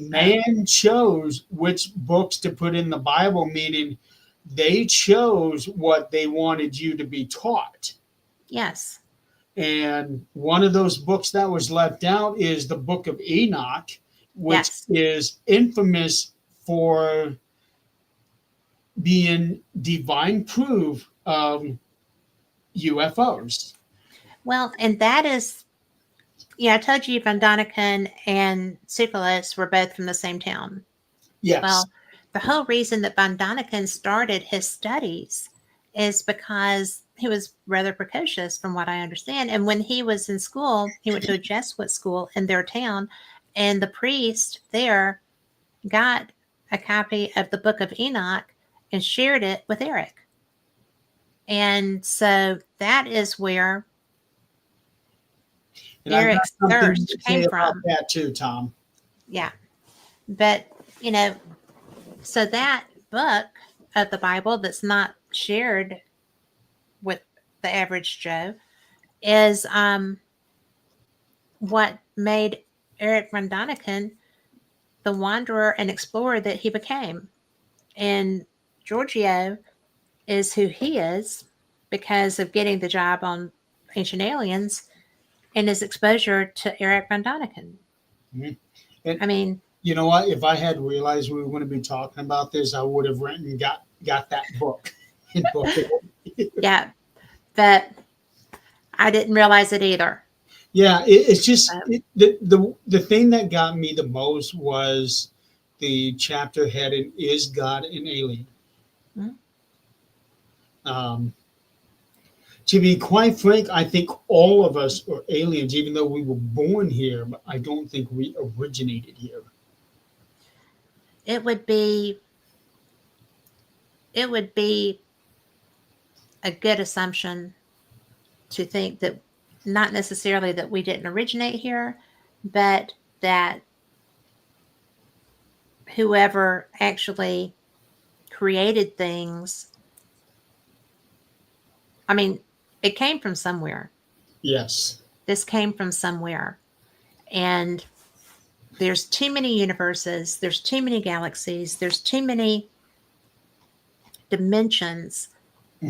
man chose which books to put in the Bible, meaning they chose what they wanted you to be taught. Yes. And one of those books that was left out is the Book of Enoch, which is infamous for being divine proof of UFOs. Well, and that is, I told you Von Daniken and Tsoukalos were both from the same town. Yes. Well, the whole reason that Von Daniken started his studies is because he was rather precocious, from what I understand. And when he was in school, he went to a Jesuit school in their town, and the priest there got a copy of the Book of Enoch and shared it with Eric. And so that is where Eric's thirst came from. That too, Tom. Yeah. But, so that book of the Bible that's not shared with the average Joe is what made Eric Von Daniken the wanderer and explorer that he became. And Giorgio is who he is because of getting the job on Ancient Aliens and his exposure to Eric Von Daniken. Mm-hmm. I mean, you know what? If I had realized we were going to be talking about this, I would have written and got that book. Yeah, but I didn't realize it either. Yeah, it's just the thing that got me the most was the chapter headed "Is God an Alien?" Mm-hmm. To be quite frank, I think all of us are aliens, even though we were born here. But I don't think we originated here. It would be a good assumption to think that not necessarily that we didn't originate here, but that whoever actually created things, I mean, it came from somewhere. Yes. This came from somewhere. And there's too many universes, there's too many galaxies, there's too many dimensions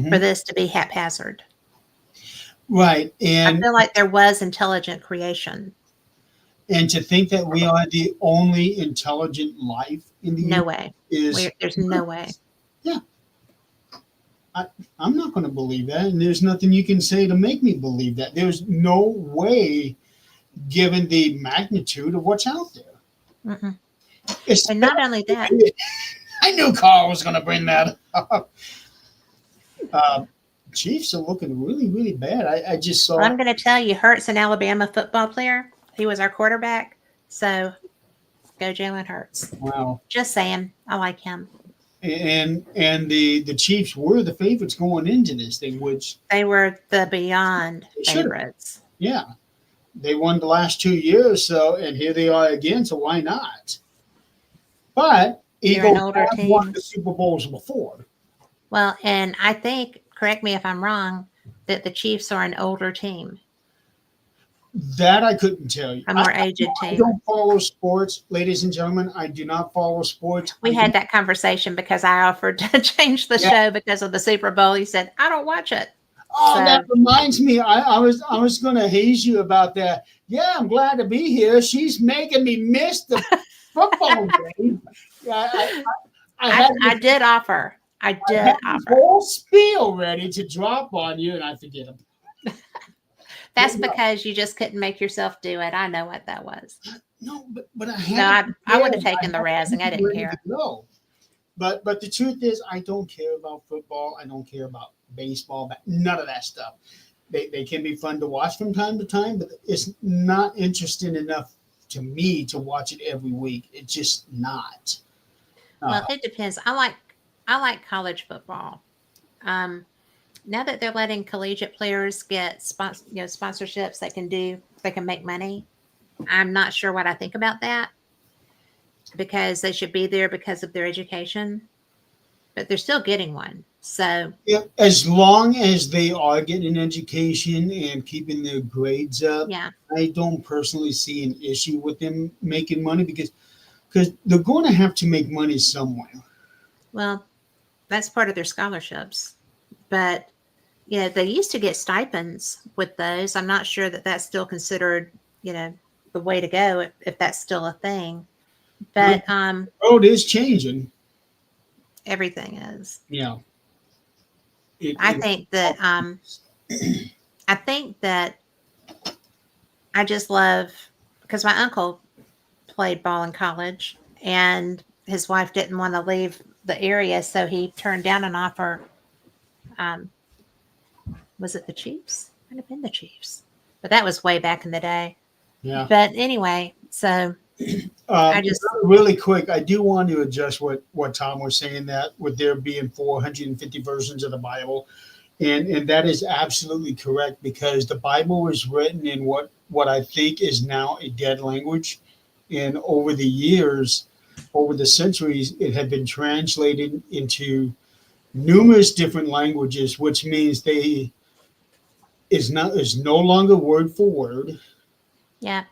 for this to be haphazard. Right. And I feel like there was intelligent creation. And to think that we are the only intelligent life in the universe there's no way. Yeah. I'm not going to believe that. And there's nothing you can say to make me believe that. There's no way, given the magnitude of what's out there. And not only that. I knew Carl was going to bring that up. Uh, Chiefs are looking really, really bad. I just Well, saw. I'm going to tell you, Hurts, an Alabama football player. He was our quarterback. So go Jalen Hurts. Wow. Just saying, I like him. And the Chiefs were the favorites going into this thing, which They were the beyond they should have. favorites. Yeah, they won the last 2 years, so and here they are again. So why not? But They're an Eagles older have won team. the Super Bowls before. Well, and I think, correct me if I'm wrong, that the Chiefs are an older team, That I couldn't tell you. a more aged I team. don't follow sports, ladies and gentlemen. I do not follow sports. We had that conversation because I offered to change the Yeah. show because of the Super Bowl. He said, I don't watch it. Oh, So- that reminds me. I was going to haze you about that. Yeah, I'm glad to be here. She's making me miss the football game. Yeah, I did offer. I did had this offer. whole spiel ready to drop on you, and I forget them. That's No. because you just couldn't make yourself do it. I know what that was. No, but I No, had. I would have taken the razzing. I didn't care. No, but the truth is, I don't care about football. I don't care about baseball. None of that stuff. They can be fun to watch from time to time, but it's not interesting enough to me to watch it every week. It's just not. Well, it depends. I like college football. Now that they're letting collegiate players get sponsorships, they can make money. I'm not sure what I think about that because they should be there because of their education, but they're still getting one. So Yeah, as long as they are getting an education and keeping their grades up, yeah, I don't personally see an issue with them making money because they're going to have to make money somewhere. well, that's part of their scholarships. But they used to get stipends with those. I'm not sure that that's still considered, the way to go if that's still a thing. But Oh, it is changing. everything is. Yeah. I think that I just love because my uncle played ball in college and his wife didn't want to leave the area, so he turned down an offer. Was it the Chiefs? Might have been the Chiefs, but that was way back in the day. Yeah. But anyway, so I just really quick, I do want to adjust what Tom was saying that with there being 450 versions of the Bible, and that is absolutely correct because the Bible was written in what I think is now a dead language, and over the years, over the centuries, it had been translated into numerous different languages, which means is no longer word for word. yeah.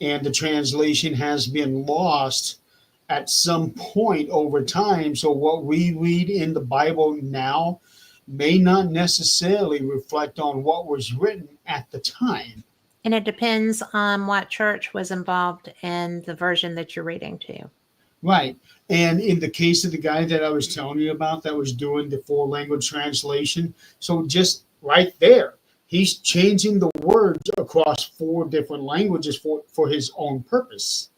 And the translation has been lost at some point over time. So what we read in the Bible now may not necessarily reflect on what was written at the time. And it depends on what church was involved in the version that you're reading to. Right. And in the case of the guy that I was telling you about that was doing the 4 language translation, so just right there, he's changing the words across 4 different languages for his own purpose.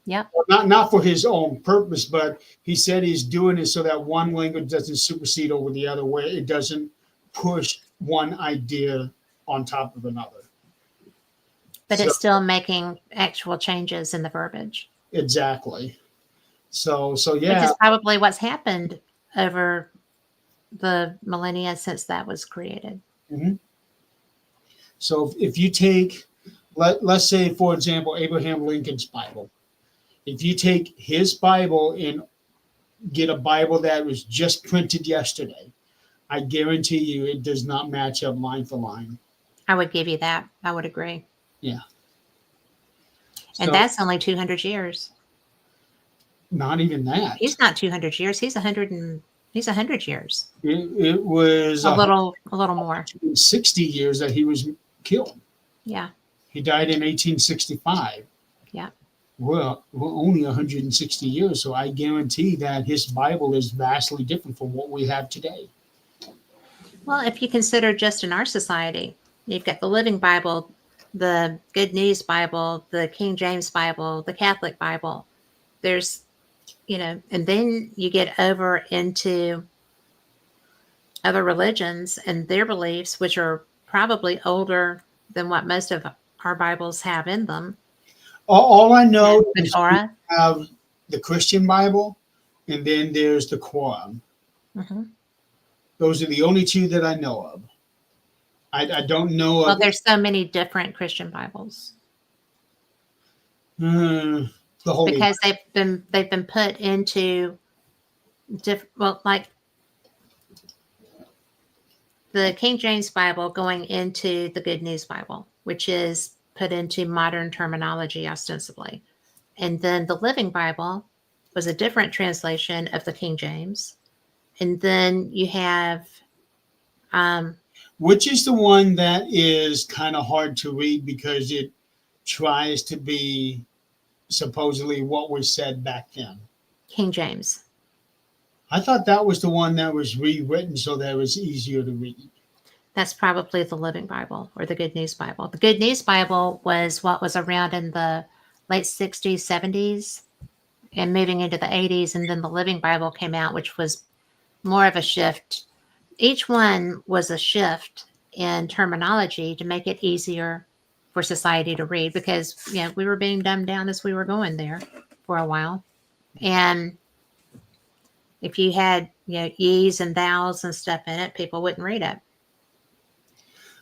Yep. Well, not for his own purpose, but he said he's doing it so that one language doesn't supersede over the other, where it doesn't push one idea on top of another. But it's still making actual changes in the verbiage. Exactly. So yeah. Which is probably what's happened over the millennia since that was created. Mm-hmm. So if you take, let's say, for example, Abraham Lincoln's Bible. If you take his Bible and get a Bible that was just printed yesterday, I guarantee you it does not match up line for line. I would give you that. I would agree. Yeah. And that's only 200 years. Not even that. He's not 200 years. He's 100 years. It was a little more. 60 years that he was killed. Yeah. He died in 1865. Yeah. Well, we're only 160 years, so I guarantee that his Bible is vastly different from what we have today. Well, if you consider just in our society, you've got the Living Bible, the Good News Bible, the King James Bible, the Catholic Bible. There's, and then you get over into other religions and their beliefs, which are probably older than what most of our Bibles have in them. All I know And the is we Torah. have the Christian Bible, and then there's the Quran. Hmm. Those are the only two that I know of. I don't know Well, of there's so many different Christian Bibles the Holy because they've been put into well, like the King James Bible going into the Good News Bible, which is put into modern terminology ostensibly. And then the Living Bible was a different translation of the King James. And then you have, um, Which is the one that is kind of hard to read because it tries to be supposedly what was said back then. King James. I thought that was the one that was rewritten so that it was easier to read. That's probably the Living Bible or the Good News Bible. The Good News Bible was what was around in the late 60s, 70s, and moving into the 80s. And then the Living Bible came out, which was more of a shift. Each one was a shift in terminology to make it easier for society to read because we were being dumbed down as we were going there for a while. And if you had ye's and thous and stuff in it, people wouldn't read it.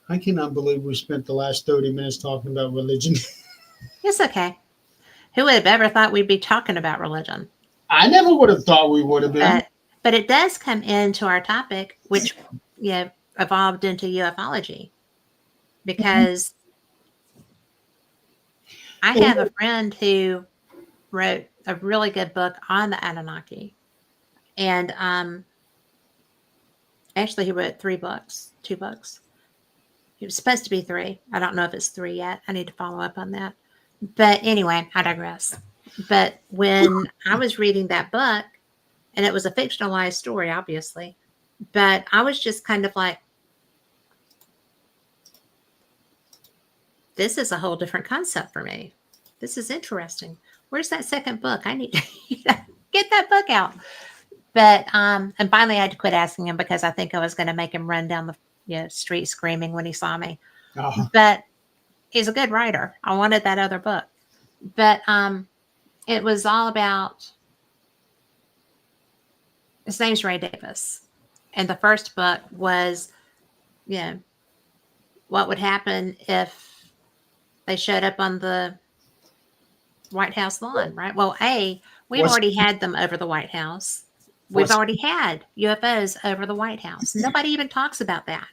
I cannot believe we spent the last 30 minutes talking about religion. It's okay. Who would have ever thought we'd be talking about religion? I never would have thought we would have been. But it does come into our topic, which evolved into ufology, because I have a friend who wrote a really good book on the Anunnaki, and actually he wrote 2 books. It was supposed to be 3. I don't know if it's 3 yet. I need to follow up on that. But anyway, I digress. But when I was reading that book, and it was a fictionalized story, obviously, but I was just kind of like, this is a whole different concept for me. This is interesting. Where's that second book? I need to get that book out. But and finally I had to quit asking him because I think I was going to make him run down the street screaming when he saw me. Oh. But he's a good writer. I wanted that other book. But it was all about, his name's Ray Davis. And the first book was, what would happen if they showed up on the White House lawn, right? Well, we've already had them over the White House. We've already had UFOs over the White House. Nobody even talks about that.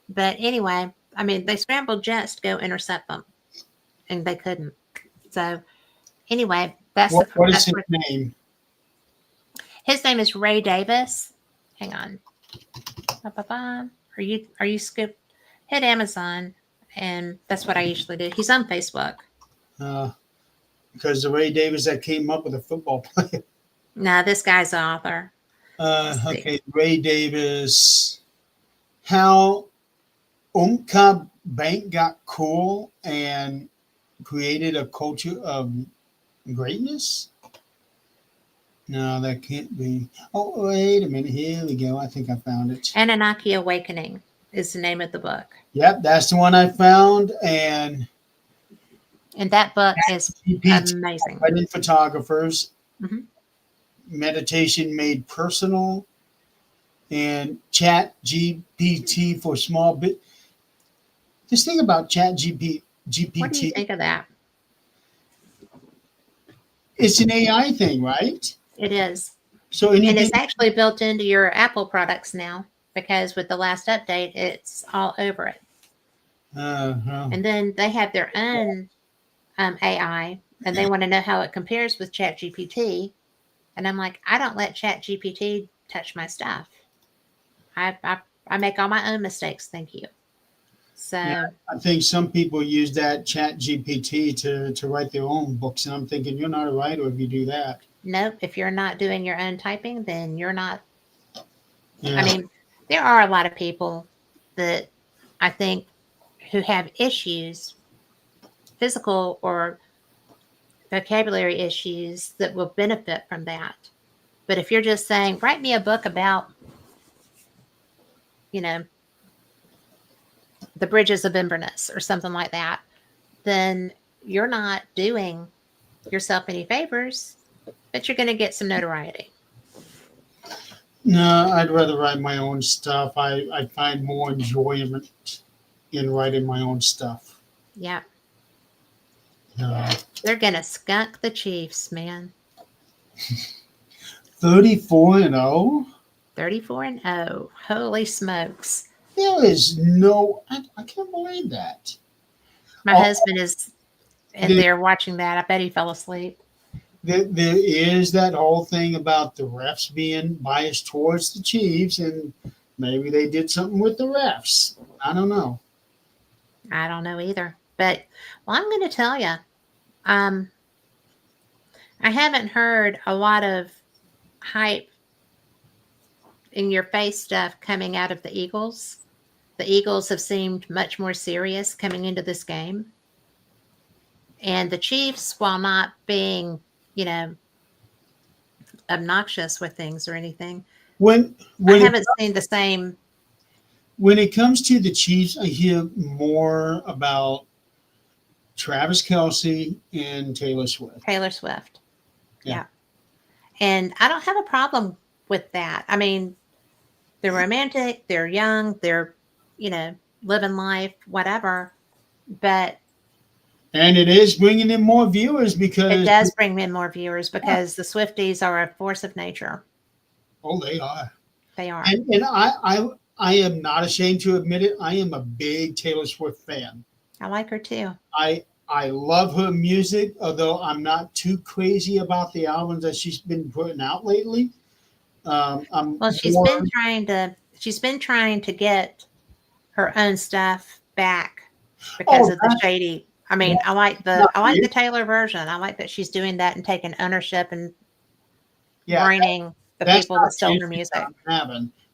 But anyway, I mean, they scrambled jets to go intercept them, and they couldn't. So anyway, what is his name? His name is Ray Davis. Hang on. Are you scooped? Hit Amazon, and that's what I usually do. He's on Facebook. Because the Ray Davis that came up with a football player. No, this guy's the author. Okay, Ray Davis. How Umka Bank got cool and created a culture of greatness? No, that can't be. Oh, wait a minute. Here we go. I think I found it. Anunnaki Awakening is the name of the book. Yep, that's the one I found. And that book is amazing. Wedding photographers. Mm-hmm. Meditation made personal, and Chat GPT for small bit. Just think about Chat GPT. What do you think of that? It's an AI thing, right? It is. So and it's actually built into your Apple products now, because with the last update, it's all over it. And then they have their own AI, and they want to know how it compares with Chat GPT. And I'm like, I don't let Chat GPT touch my stuff. I make all my own mistakes. Thank you. So I think some people use that Chat GPT to write their own books. And I'm thinking, you're not a writer if you do that. Nope. If you're not doing your own typing, then you're not. Yeah. I mean, there are a lot of people that I think who have issues, physical or vocabulary issues, that will benefit from that. But if you're just saying, write me a book about you know, the Bridges of Inverness or something like that, then you're not doing yourself any favors, but you're going to get some notoriety. No, I'd rather write my own stuff. I find more enjoyment in writing my own stuff. Yeah. Uh, They're going to skunk the Chiefs, man. 34-0. 34-0. Holy smokes. There is no, I can't believe that. My husband is in there watching that. I bet he fell asleep. There is that whole thing about the refs being biased towards the Chiefs, and maybe they did something with the refs. I don't know. I don't know either. But, well, I'm going to tell you, I haven't heard a lot of hype in your face stuff coming out of the Eagles. The Eagles have seemed much more serious coming into this game. And the Chiefs, while not being, obnoxious with things or anything, When I haven't seen the same. When it comes to the Chiefs, I hear more about Travis Kelce and Taylor Swift. Taylor Swift. Yeah. And I don't have a problem with that. I mean, they're romantic, they're young, they're, living life, whatever. And it is bringing in more viewers because it does bring in more viewers because the Swifties are a force of nature. Oh, they are. They are. And I am not ashamed to admit it. I am a big Taylor Swift fan. I like her too. I love her music, although I'm not too crazy about the albums that she's been putting out lately. She's been trying to get her own stuff back because of the shady. I mean, I like the Taylor version. I like that she's doing that and taking ownership and bringing the people that stole her music.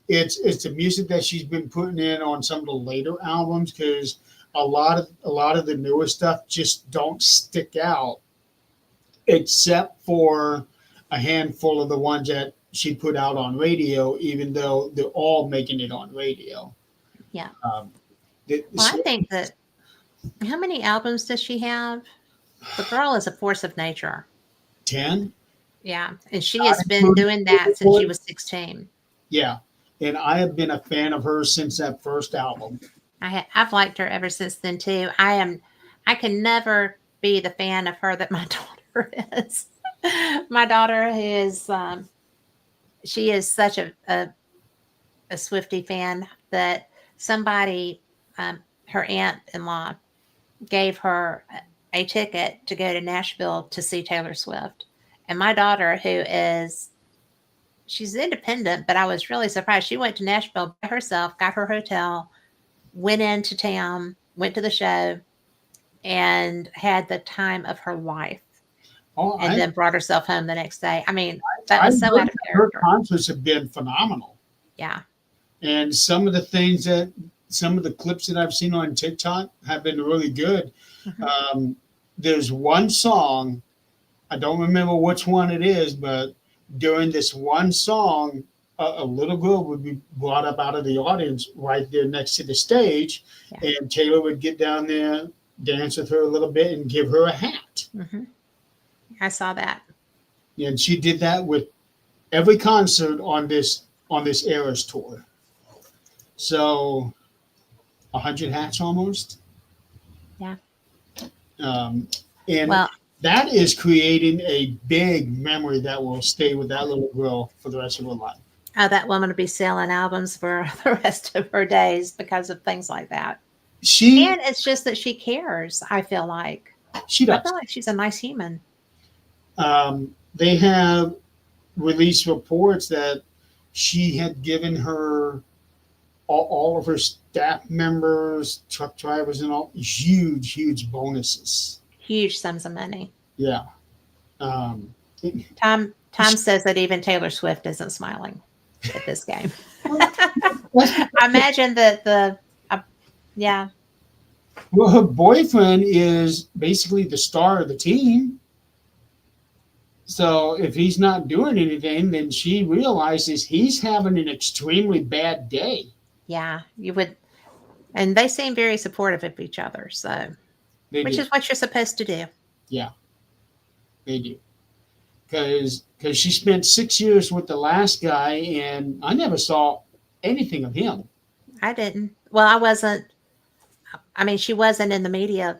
It's the music that she's been putting in on some of the later albums, because a lot of the newer stuff just don't stick out, except for a handful of the ones that she put out on radio, even though they're all making it on radio. Yeah. I think that, how many albums does she have? The girl is a force of nature. 10? Yeah. And she has been doing that since she was 16. Yeah. And I have been a fan of hers since that first album. I've liked her ever since then too. I can never be the fan of her that my daughter is. My daughter is, she is such a Swiftie fan that somebody, her aunt-in-law, gave her a ticket to go to Nashville to see Taylor Swift. And my daughter, she's independent, but I was really surprised. She went to Nashville by herself, got her hotel, went into town, went to the show, and had the time of her life. Then brought herself home the next day. I mean, that was so out of character. Her concerts have been phenomenal. Yeah. And some of the clips that I've seen on TikTok have been really good. Mm-hmm. There's one song, I don't remember which one it is, but during this one song, a little girl would be brought up out of the audience right there next to the stage, and Taylor would get down there, dance with her a little bit, and give her a hat. Mm-hmm. I saw that. And she did that with every concert on this Eras tour. So 100 hats almost. Yeah. And that is creating a big memory that will stay with that little girl for the rest of her life. Oh, that woman will be selling albums for the rest of her days because of things like that. And it's just that she cares, I feel like. She does. I feel like she's a nice human. They have released reports that she had given her all of her staff members, truck drivers, and all huge bonuses. Huge sums of money. Yeah. Tom says that even Taylor Swift isn't smiling at this game. I imagine that yeah. Well, her boyfriend is basically the star of the team. So if he's not doing anything, then she realizes he's having an extremely bad day. Yeah, you would, and they seem very supportive of each other. So, They which do. is what you're supposed to do. Yeah, they do. Because she spent 6 years with the last guy, and I never saw anything of him. I didn't. Well, I wasn't. I mean, she wasn't in the media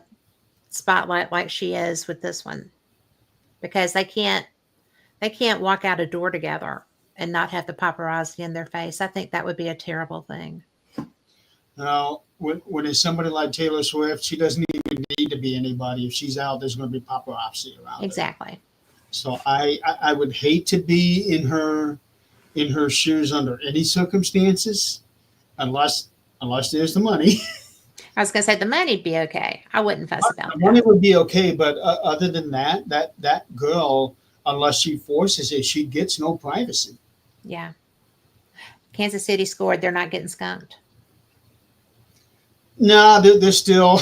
spotlight like she is with this one because they can't walk out a door together and not have the paparazzi in their face. I think that would be a terrible thing. Now, when it's somebody like Taylor Swift, she doesn't even need to be anybody. If she's out, there's going to be paparazzi around her. Exactly. So I would hate to be in her shoes under any circumstances, unless there's the money. I was going to say the money'd be okay. I wouldn't fuss about The money that. would be okay, but other than that, that girl, unless she forces it, she gets no privacy. Yeah. Kansas City scored. They're not getting skunked. No, they're still.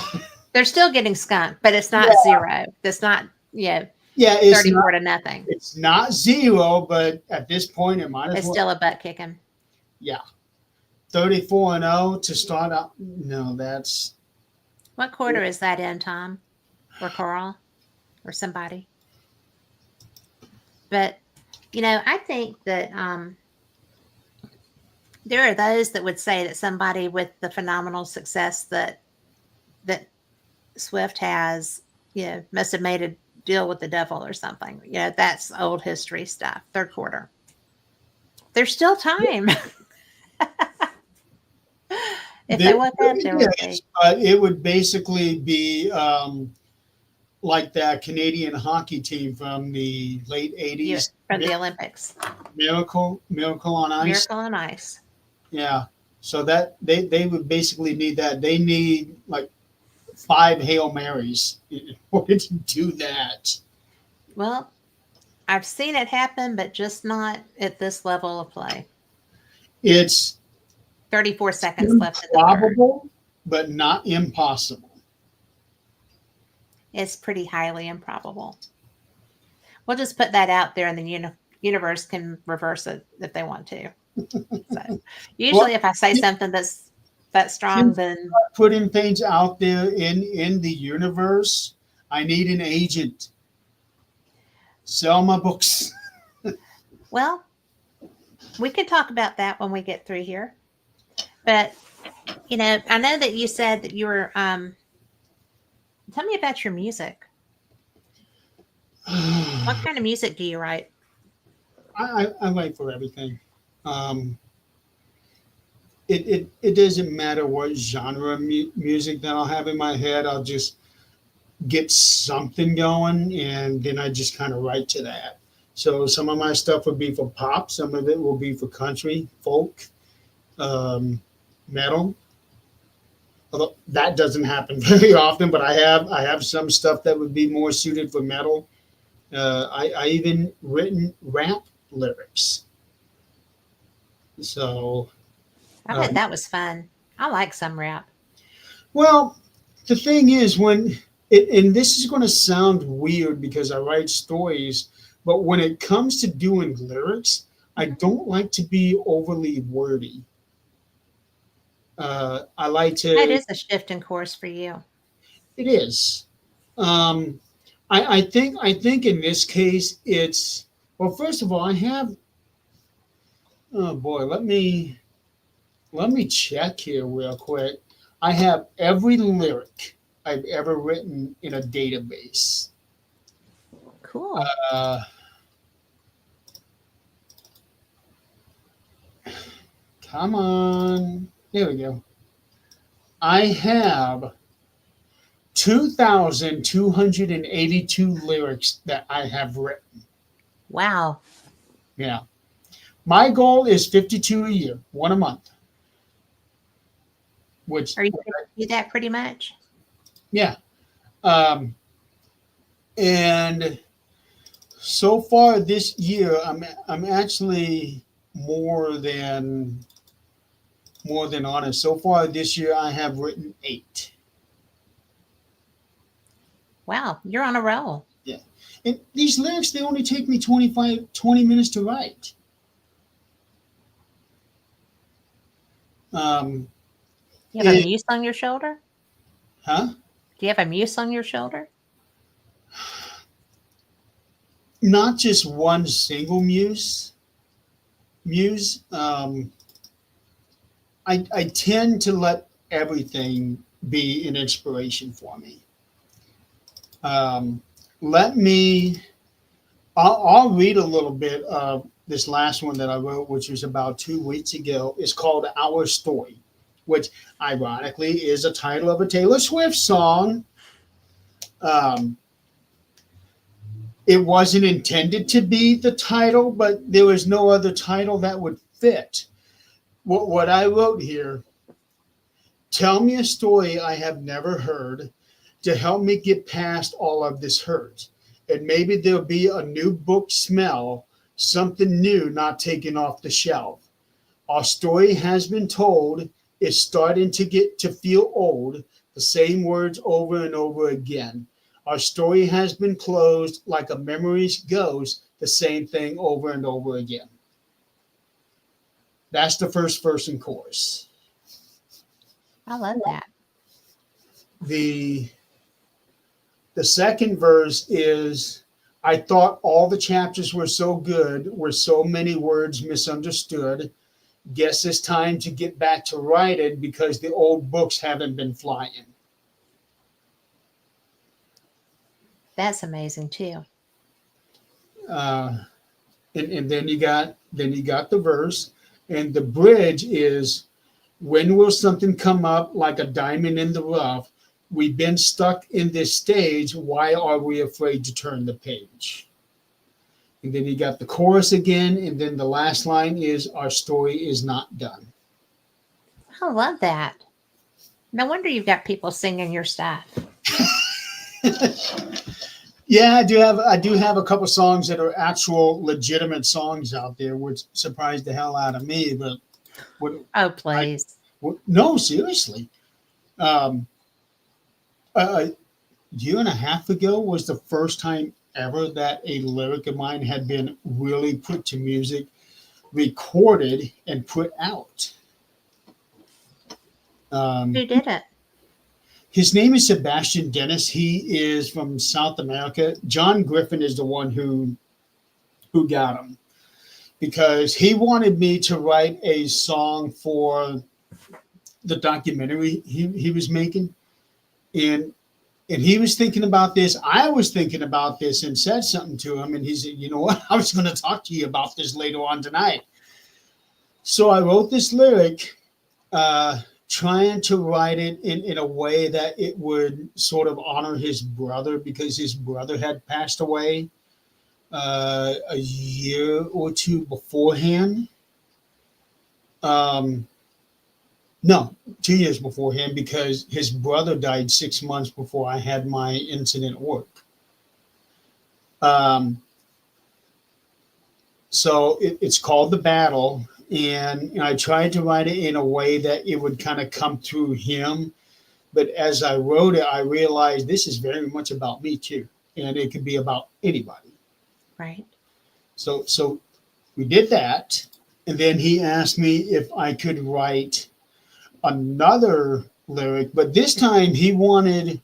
They're still getting skunked, but it's not Yeah, zero. That's not, yeah, it's 34 not to nothing. it's not zero, but at this point, it might as It's well. still a butt kicking. Yeah, 34-0 to start out. No, that's What quarter is that in, Tom? Or Carl? Or somebody? But, I think that there are those that would say that somebody with the phenomenal success that Swift has, must have made a deal with the devil or something. That's old history stuff. Third quarter. There's still time. If they there, want that, there there will is, be. but it would basically be like that Canadian hockey team from the late '80s, From the Olympics. Miracle on Ice. Miracle on Ice. Yeah, so that they would basically need that. They need like 5 Hail Marys in order to do that. Well, I've seen it happen, but just not at this level of play. It's 34 seconds left in the third. improbable, but not impossible. It's pretty highly improbable. We'll just put that out there, and the universe can reverse it if they want to. So, Well, usually, if I say something that's that strong, since then putting things out there in the universe, I need an agent. Sell my books. well, we can talk about that when we get through here. But I know that you said that you were. Tell me about your music. What kind of music do you write? I write for everything. Um, it doesn't matter what genre of music that I'll have in my head. I'll just get something going, and then I just kind of write to that. So some of my stuff would be for pop, some of it will be for country, folk, um, metal. Although that doesn't happen very often, but I have some stuff that would be more suited for metal. I even written rap lyrics. So, I bet um, that was fun. I like some rap. well, the thing is, and this is going to sound weird because I write stories, but when it comes to doing lyrics, I Mhm. don't like to be overly wordy. I like That to. is a shift in course for you. It is. Um, I think in this case it's well. First of all, I have. Oh boy, let me check here real quick. I have every lyric I've ever written in a database. Cool. Uh, Come on. There we go. I have 2,282 lyrics that I have written. Wow. Yeah. My goal is 52 a year, one a month, which, Are you able to do that pretty much? yeah. Um, and so far this year, I'm actually more than honest. So far this year, I have written 8. Wow, you're on a roll. Yeah. And these lyrics, they only take me 20 minutes to write. Um, You have a it, muse on your shoulder? huh? Do you have a muse on your shoulder? Not just one single muse. I tend to let everything be an inspiration for me. Um, let me, I'll read a little bit of this last one that I wrote, which was about 2 weeks ago. It's called Our Story, which ironically is a title of a Taylor Swift song. Um, it wasn't intended to be the title, but there was no other title that would fit. What I wrote here: tell me a story I have never heard to help me get past all of this hurt. And maybe there'll be a new book smell, something new not taken off the shelf. Our story has been told. It's starting to get to feel old, the same words over and over again. Our story has been closed like a memory's ghost, the same thing over and over again. That's the first verse and chorus. I love that. The The second verse is, I thought all the chapters were so good, were so many words misunderstood. Guess it's time to get back to writing because the old books haven't been flying. That's amazing too. Uh, and then you got the verse, and the bridge is, when will something come up like a diamond in the rough? We've been stuck in this stage. Why are we afraid to turn the page? And then you got the chorus again, and then the last line is, our story is not done. I love that. No wonder you've got people singing your stuff. Yeah, I do have a couple songs that are actual legitimate songs out there, which surprised the hell out of me. But what Oh, I please. no, seriously. Um, a year and a half ago was the first time ever that a lyric of mine had been really put to music, recorded, and put out. Um, Who did it? his name is Sebastian Dennis. He is from South America. John Griffin is the one who got him because he wanted me to write a song for the documentary he was making, and he was thinking about this. I was thinking about this and said something to him, and he said, "You know what? I was going to talk to you about this later on tonight." So I wrote this lyric, trying to write it in a way that it would sort of honor his brother because his brother had passed away a year or two beforehand. Um, no, 2 years beforehand because his brother died 6 months before I had my incident work. Um, so it's called The Battle, and I tried to write it in a way that it would kind of come through him. But as I wrote it, I realized this is very much about me too, and it could be about anybody. Right. So we did that, and then he asked me if I could write another lyric, but this time he wanted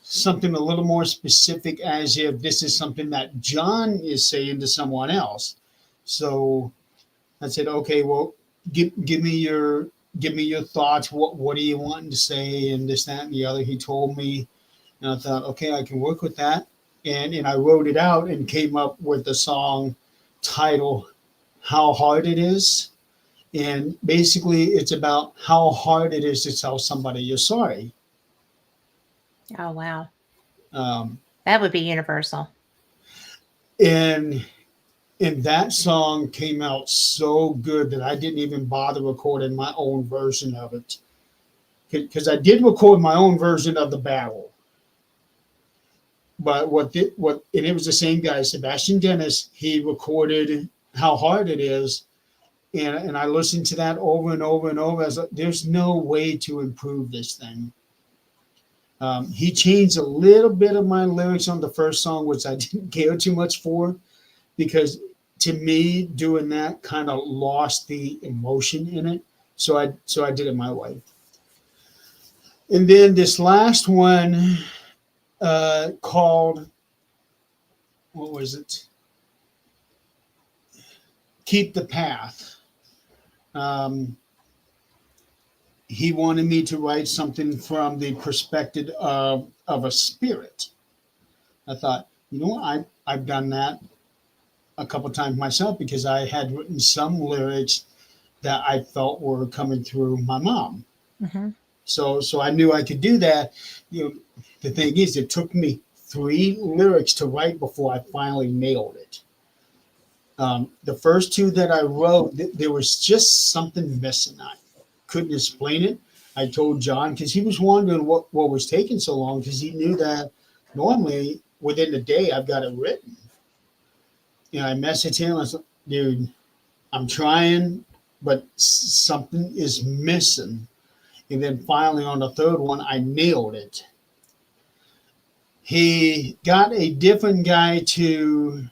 something a little more specific, as if this is something that John is saying to someone else. So I said, okay, well, give me your thoughts. What are you wanting to say, and this, that, and the other. He told me, and I thought, okay, I can work with that, and I wrote it out and came up with the song title, "How Hard It Is." And basically, it's about how hard it is to tell somebody you're sorry. Oh, wow. Um, That would be universal. and and that song came out so good that I didn't even bother recording my own version of it because I did record my own version of the battle. But and it was the same guy, Sebastian Dennis. He recorded "How Hard It Is," and I listened to that over and over and over. I was like, there's no way to improve this thing. He changed a little bit of my lyrics on the first song, which I didn't care too much for, because to me, doing that kind of lost the emotion in it. So I did it my way. And then this last one called, what was it? Keep the Path. Um, he wanted me to write something from the perspective of a spirit. I thought, I've done that a couple times myself because I had written some lyrics that I felt were coming through my mom. Mm-hmm. So I knew I could do that. You know, the thing is, it took me 3 lyrics to write before I finally nailed it. The first 2 that I wrote, there was just something missing. I couldn't explain it. I told John because he was wondering what was taking so long because he knew that normally within the day I've got it written. I messaged him. I said, dude, I'm trying, but something is missing. And then finally on the third one, I nailed it. He got a different guy to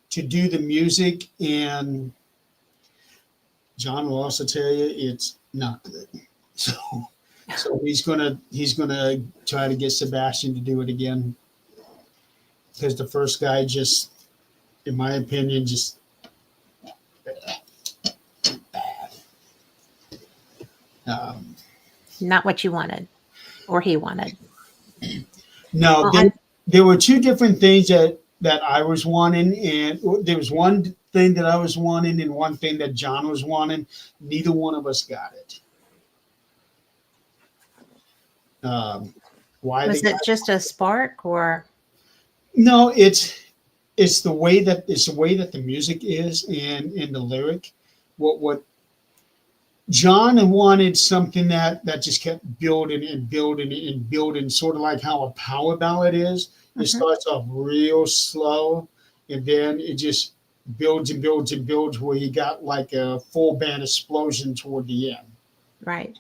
do the music, and John will also tell you it's not good. So he's gonna try to get Sebastian to do it again because the first guy just, in my opinion, just bad. Um, Not what you wanted or he wanted. no, Well, I, there were 2 different things that I was wanting, and there was one thing that I was wanting and one thing that John was wanting. Neither one of us got it. Um, why was the guy? it just a spark or? No, it's the way that the music is and in the lyric. What John wanted something that just kept building and building and building, sort of like how a power ballad is. It Mhm. starts off real slow, and then it just builds and builds and builds, where you got like a full band explosion toward the end. Right.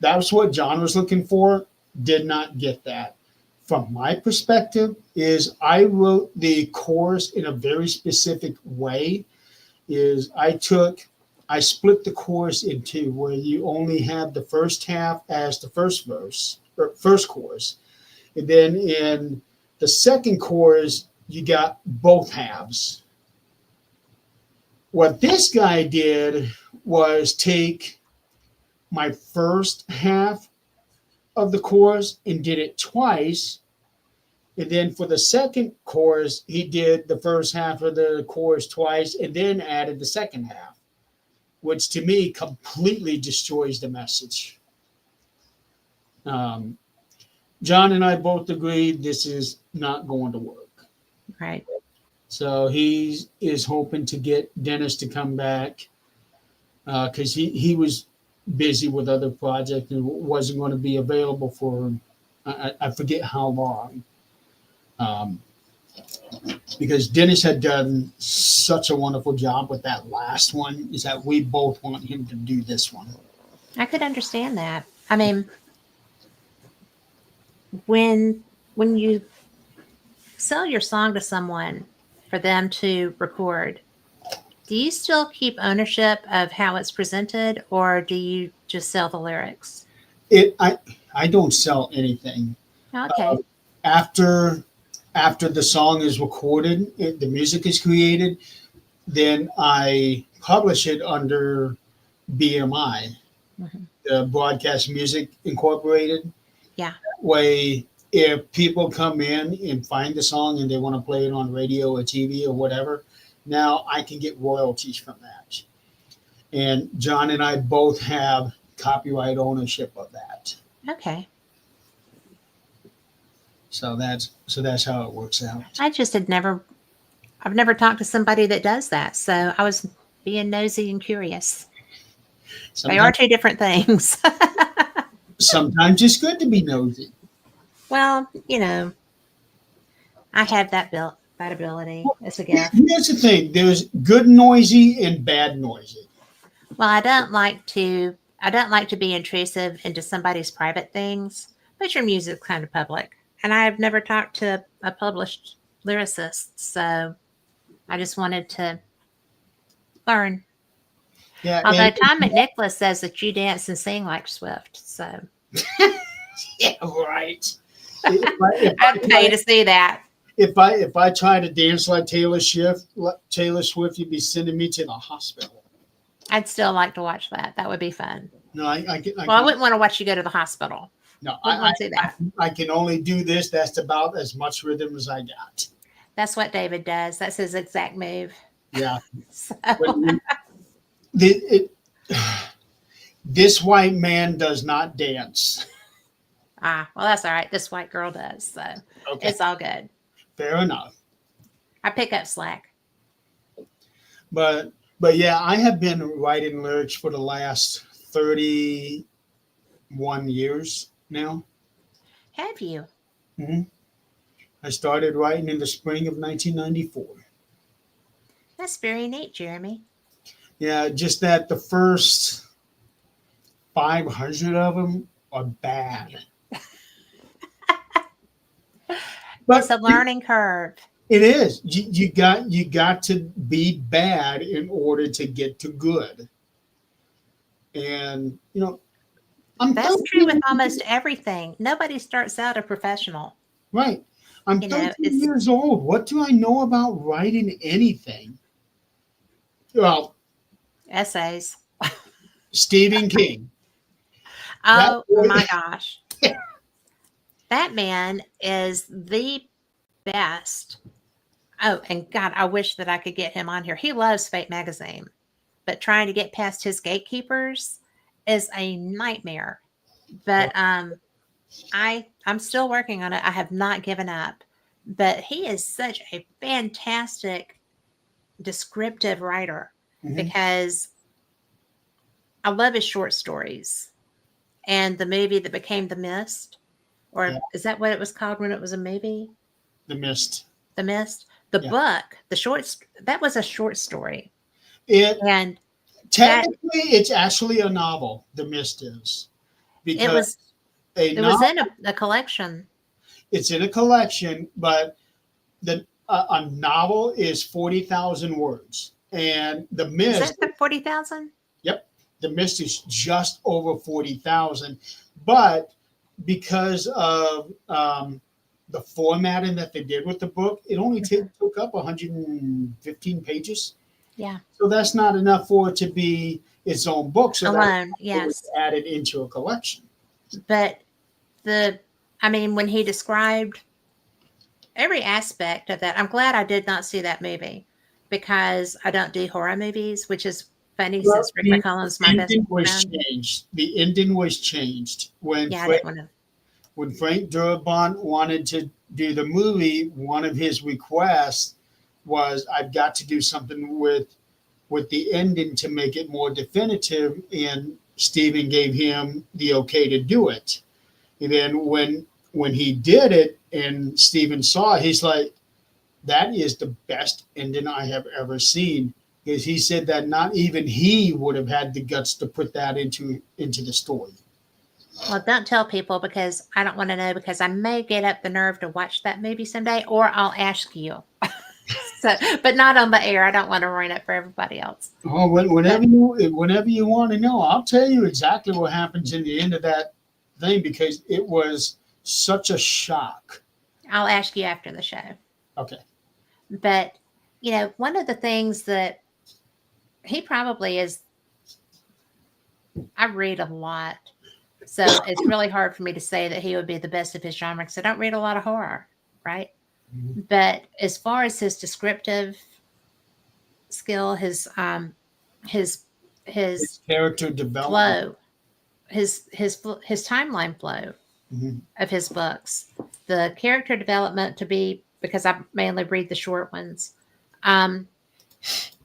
That was what John was looking for. Did not get that. From my perspective, is I wrote the chorus in a very specific way. Is I split the chorus in 2, where you only have the first half as the first verse or first chorus, and then in the second chorus you got both halves. What this guy did was take my first half of the chorus and did it twice. And then for the second chorus, he did the first half of the chorus twice and then added the second half, which to me completely destroys the message. Um, John and I both agreed this is not going to work. Right. So he is hoping to get Dennis to come back because he was busy with other projects and wasn't going to be available for, I forget how long. Um, because Dennis had done such a wonderful job with that last one, is that we both want him to do this one. I could understand that. I mean, when when you sell your song to someone for them to record, do you still keep ownership of how it's presented or do you just sell the lyrics? It I don't sell anything. Uh, Okay. after after the song is recorded, the music is created, then I publish it under BMI, Mhm. the Broadcast Music Incorporated. Yeah. Way, if people come in and find the song and they want to play it on radio or TV or whatever, now I can get royalties from that. And John and I both have copyright ownership of that. Okay. So that's how it works out. I just had never, I've never talked to somebody that does that. So I was being nosy and curious. They are Sometimes two different things. sometimes it's good to be nosy. Well, I have that ability. It's a gift. Here's the thing: there's good noisy and bad noisy. Well, I don't like to be intrusive into somebody's private things, but your music's kind of public. And I've never talked to a published lyricist, so I just wanted to learn. Yeah, Although and Tom McNicholas says that you dance and sing like Swift, so yeah, right. If I'd pay to see that. if I try to dance like Taylor Swift, you'd be sending me to the hospital. I'd still like to watch that. That would be fun. No, I Well, I can wouldn't want to watch you go to the hospital. no, Wouldn't want to see that. I can only do this. That's about as much rhythm as I got. That's what David does. That's his exact move. Yeah, So, but it, this white man does not dance. well, that's all right. This white girl does. So Okay, it's all good. fair enough. I pick up slack. But yeah, I have been writing lyrics for the last 31 years now. Have you? hmm I started writing in the spring of 1994. That's very neat, Jeremy. Yeah, just that the first 500 of them are bad. It's But a learning curve. it is. You got to be bad in order to get to good. And I'm That's true with 13 almost everything. Nobody starts out a professional. right. I'm You know, 13 it's years old. What do I know about writing anything? Well, essays. Stephen King. That Oh boy, my gosh. That man is the best. Oh, and God, I wish that I could get him on here. He loves Fate magazine, but trying to get past his gatekeepers is a nightmare. But I'm still working on it. I have not given up. But he is such a fantastic descriptive writer Mhm. because I love his short stories. And the movie that became The Mist, Yeah, or is that what it was called when it was a movie? The Mist. The Mist. The Yeah. book, that was a short story. It And that technically it's actually a novel. The Mist is it because was a it was novel in a collection. it's in a collection, but a novel is 40,000 words, and The Is Mist. that the 40,000? Yep, The Mist is just over 40,000, but because of the formatting that they did with the book, it only took up 115 pages. Yeah. So that's not enough for it to be its own book. So that Alone, it was yes. added into a collection. But when he described every aspect of that, I'm glad I did not see that movie because I don't do horror movies, which is funny Well, since Rick the McCollum's my best ending was friend. changed. The ending was changed Yeah, I didn't want to. when Frank Darabont wanted to do the movie. One of his requests was, "I've got to do something with the ending to make it more definitive," and Steven gave him the okay to do it. And then when he did it and Steven saw it, he's like, "That is the best ending I have ever seen." Because he said that not even he would have had the guts to put that into the story. Well, don't tell people because I don't want to know because I may get up the nerve to watch that movie someday, or I'll ask you. So, but not on the air. I don't want to ruin it for everybody else. Oh, But whenever you want to know, I'll tell you exactly what happens in the end of that thing because it was such a shock. I'll ask you after the show. Okay. But one of the things that he probably is, I read a lot. So it's really hard for me to say that he would be the best of his genre because I don't read a lot of horror, right? Mhm. But as far as his descriptive skill, his It's character development. flow, his timeline flow Mhm. of his books, the character development to be because I mainly read the short ones,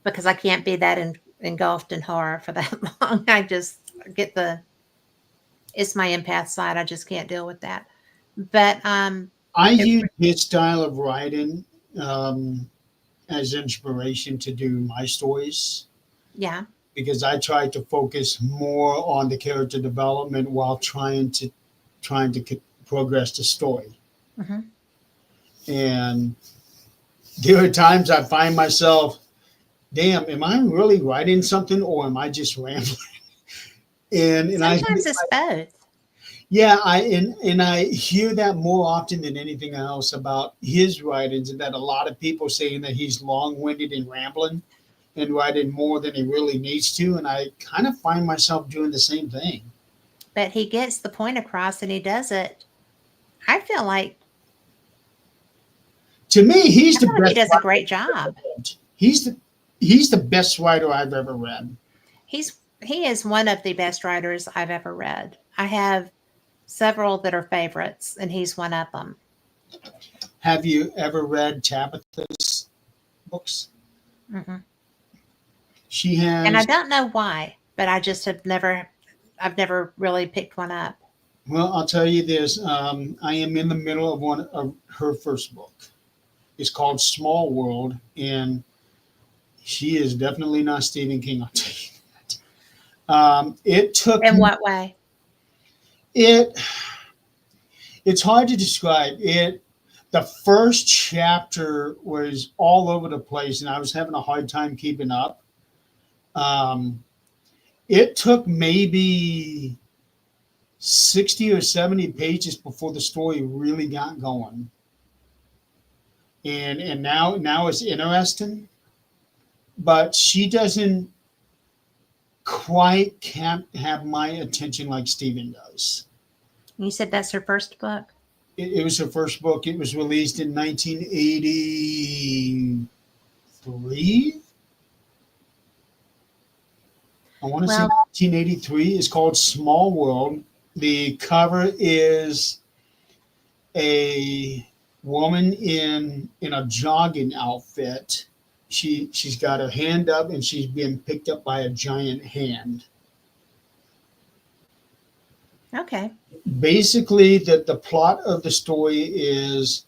because I can't be that engulfed in horror for that long. I just get it's my empath side. I just can't deal with that. But I it, use his style of writing as inspiration to do my stories yeah, because I try to focus more on the character development while trying to progress the story. hmm And there are times I find myself damn, am I really writing something or am I just rambling? And I Sometimes it's both. yeah, and I hear that more often than anything else about his writings, and that a lot of people saying that he's long-winded and rambling and writing more than he really needs to, and I kind of find myself doing the same thing. But he gets the point across and he does it. I feel like To me, he's the he best does a writer great I've ever job. read. He's the best writer I've ever read. He is one of the best writers I've ever read. I have several that are favorites, and he's one of them. Have you ever read Tabitha's books? Mm-mm. She And I has. don't know why, but I just have never I've never really picked one up. Well, I'll tell you this. I am in the middle of one of her first book. It's called Small World, and she is definitely not Stephen King. I'll tell you that. It took In what way? it. It's hard to describe it. The first chapter was all over the place, and I was having a hard time keeping up. Um, it took maybe 60 or 70 pages before the story really got going, and now it's interesting, but she doesn't quite can't have my attention like Stephen does. You said that's her first book? It was her first book. It was released in 1983. I want to say Well, 1983. It's called Small World. The cover is a woman in a jogging outfit. She's got her hand up and she's being picked up by a giant hand. okay. Basically, the plot of the story is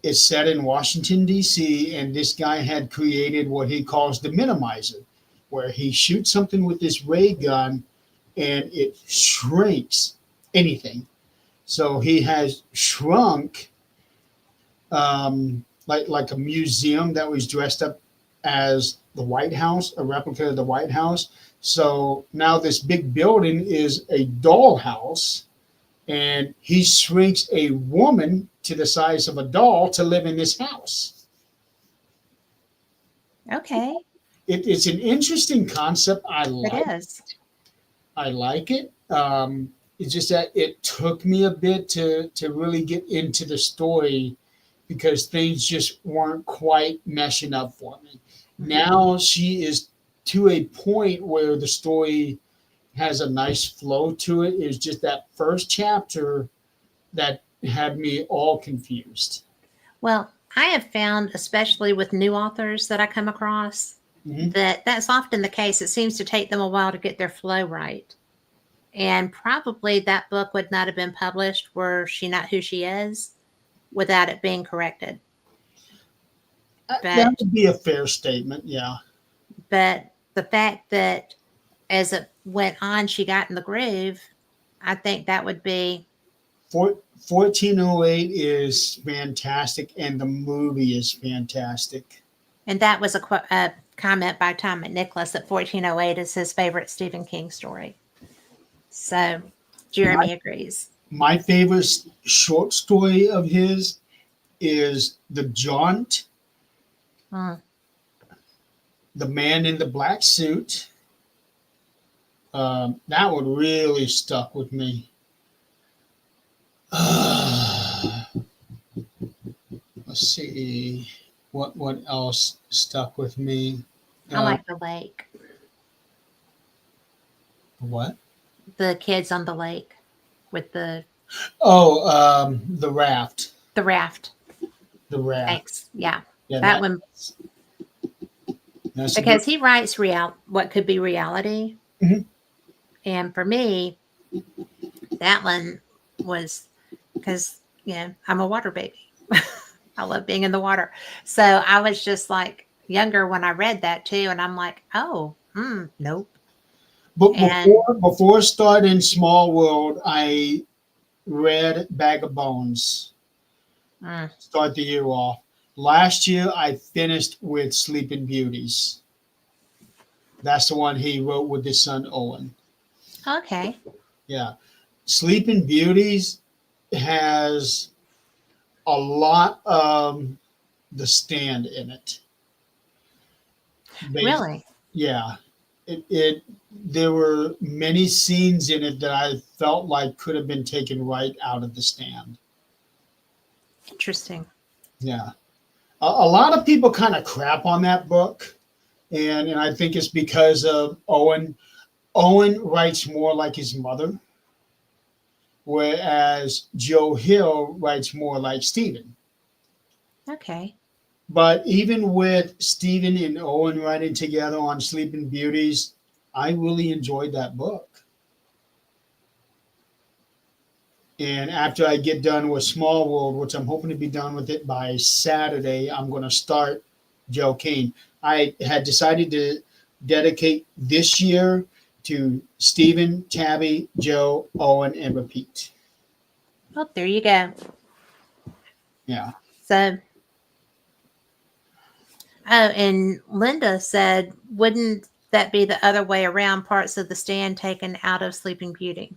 it's set in Washington D.C. and this guy had created what he calls the minimizer, where he shoots something with this ray gun and it shrinks anything. So he has shrunk like a museum that was dressed up as the White House, a replica of the White House. So now this big building is a dollhouse, and he shrinks a woman to the size of a doll to live in this house. Okay. It's an interesting concept. It is. I like it. It's just that it took me a bit to really get into the story because things just weren't quite meshing up for me. Now she is to a point where the story has a nice flow to it. It's just that first chapter that had me all confused. Well, I have found, especially with new authors that I come across, Hmm. that that's often the case. It seems to take them a while to get their flow right. And probably that book would not have been published were she not who she is without it being corrected. That But would be a fair statement. Yeah. the fact that as it went on, she got in the groove, I think that would be, 1408 is fantastic, and the movie is fantastic. and that was a comment by Tom McNicholas that 1408 is his favorite Stephen King story. So My, Jeremy agrees. my favorite short story of his is The Jaunt, Mm. The Man in the Black Suit. That one really stuck with me. Let's see what else stuck with me. I Uh, like the lake, what? the kids on the lake with Oh, the raft. the raft. The raft. Thanks. Yeah. Yeah, That one, that's a good. because he writes what could be reality. Mhm. And for me, that one was because, I'm a water baby. I love being in the water. So I was just like younger when I read that too. And I'm like, oh, nope. But And before starting Small World, I read Bag of Bones. mm, Start the year off. Last year, I finished with Sleeping Beauties. That's the one he wrote with his son Owen. Okay. Yeah. Sleeping Beauties has a lot of The Stand in it. Bas Really yeah. It there were many scenes in it that I felt like could have been taken right out of The Stand. interesting. Yeah. A lot of people kind of crap on that book, and I think it's because of Owen. Owen writes more like his mother, whereas Joe Hill writes more like Stephen. Okay. But even with Stephen and Owen writing together on Sleeping Beauties, I really enjoyed that book. And after I get done with Small World, which I'm hoping to be done with it by Saturday, I'm going to start Joe Kane. I had decided to dedicate this year to Stephen, Tabby, Joe, Owen, and repeat. Well, there you go. Yeah. So, oh, and Linda said, wouldn't that be the other way around? Parts of The Stand taken out of Sleeping Beauty.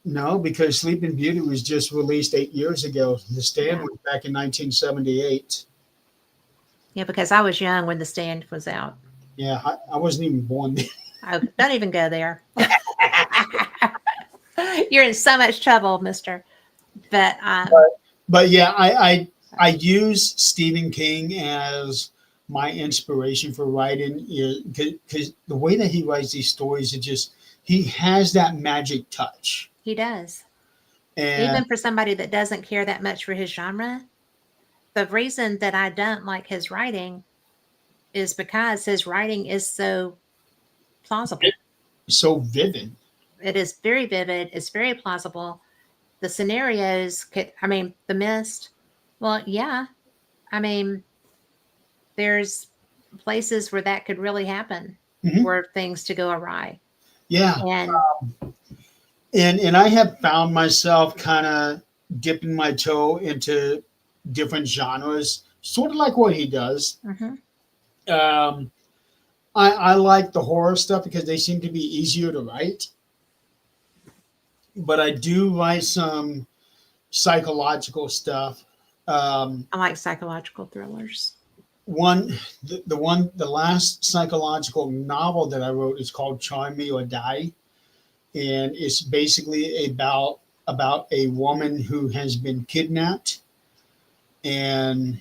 No, because Sleeping Beauty was just released 8 years ago. The Stand Yeah. was back in 1978. Yeah, because I was young when The Stand was out. Yeah, I wasn't even born then. Oh, don't even go there. You're in so much trouble, mister. But But yeah, I use Stephen King as my inspiration for writing because the way that he writes these stories, it just he has that magic touch. he does. And Even for somebody that doesn't care that much for his genre, the reason that I don't like his writing is because his writing is so plausible. so vivid. It is very vivid. It's very plausible. The scenarios could, I mean, the mist. Well, yeah. I mean, there's places where that could really happen, Mhm. where things to go awry. Yeah, And and I have found myself kind of dipping my toe into different genres, sort of like what he does. mhm, Um, I like the horror stuff because they seem to be easier to write, but I do write some psychological stuff. Um, I like psychological thrillers. one, the last psychological novel that I wrote is called Charm Me or Die, and it's basically about a woman who has been kidnapped and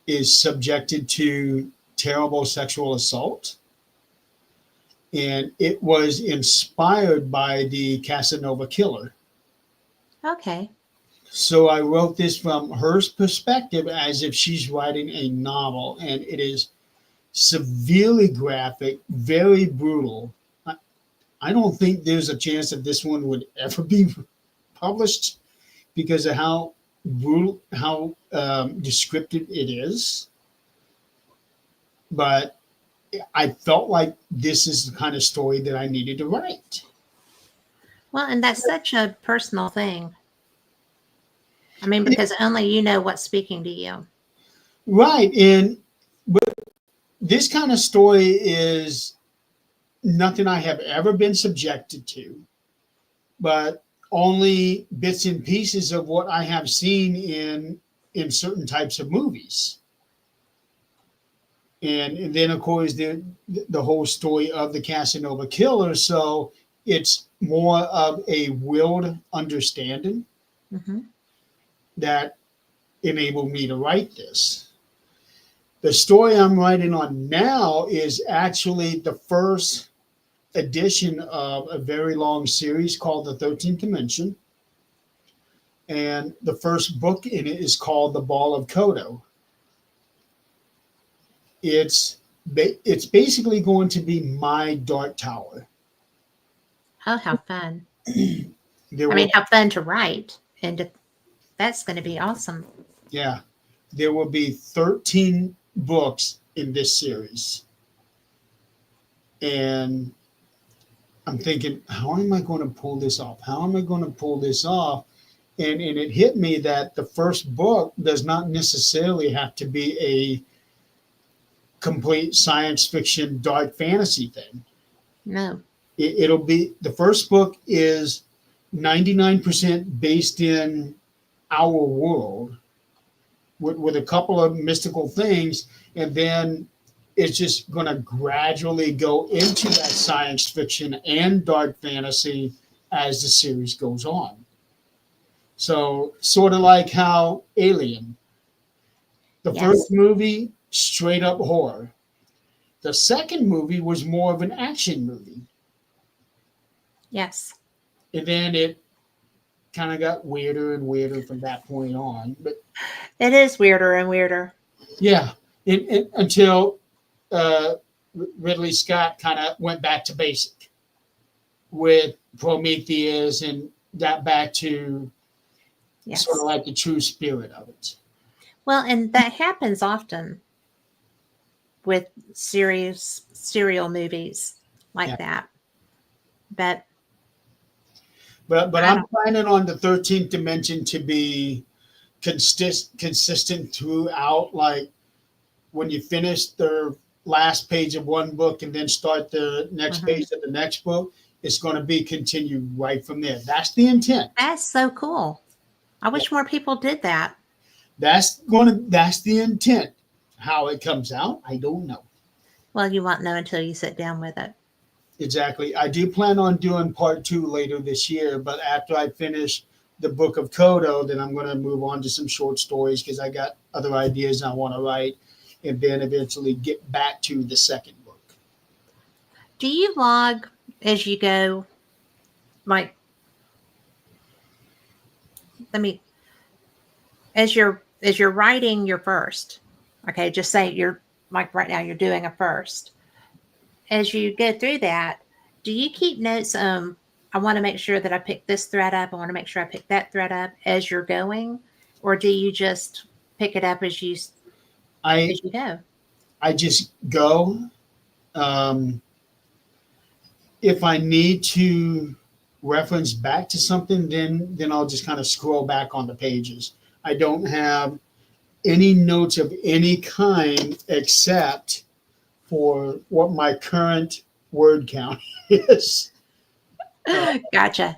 is subjected to terrible sexual assault. And it was inspired by the Casanova killer. Okay. So I wrote this from her perspective as if she's writing a novel, and it is severely graphic, very brutal. I don't think there's a chance that this one would ever be published because of how brutal, how descriptive it is. But I felt like this is the kind of story that I needed to write. Well, and that's such a personal thing. I mean, because only you know what's speaking to you. Right. And but this kind of story is nothing I have ever been subjected to, but only bits and pieces of what I have seen in certain types of movies. And then of course the whole story of the Casanova killer. So it's more of a willed understanding Hmm. that enabled me to write this. The story I'm writing on now is actually the first edition of a very long series called The 13th Dimension. And the first book in it is called The Ball of Kodo. It's it's basically going to be my Dark Tower. Oh, how fun. There I will mean, how fun to write. That's going to be awesome. yeah, there will be 13 books in this series. And I'm thinking, how am I going to pull this off? How am I going to pull this off? And it hit me that the first book does not necessarily have to be a complete science fiction dark fantasy thing. No. It'll be the first book is 99% based in our world with a couple of mystical things, and then it's just going to gradually go into that science fiction and dark fantasy as the series goes on. So, sort of like how Alien, the Yes. first movie, straight up horror. The second movie was more of an action movie. Yes. And then it kind of got weirder and weirder from that point on. But It is weirder and weirder. yeah, until uh, Ridley Scott kind of went back to basic with Prometheus and got back to sort of Yes. like the true spirit of it. Well, and that happens often with serial movies like Yeah. that. But But I I'm don't. planning on the 13th dimension to be consistent throughout. Like when you finish the last page of one book and then start the next Mhm. page of the next book, it's going to be continued right from there. That's the intent. That's so cool. I Yeah. wish more people did that. That's the intent. How it comes out, I don't know. Well, you won't know until you sit down with it. Exactly. I do plan on doing part two later this year, but after I finish the book of Kodo, then I'm going to move on to some short stories because I got other ideas I want to write, and then eventually get back to the second book. Do you log as you go? Like, let me as you're writing your first. Okay, just say you're like right now you're doing a first. As you go through that, do you keep notes? I want to make sure that I pick this thread up. I want to make sure I pick that thread up as you're going, or do you just pick it up as I you go? I just go. Um, if I need to reference back to something, then I'll just kind of scroll back on the pages. I don't have any notes of any kind except for what my current word count is. Uh, Gotcha.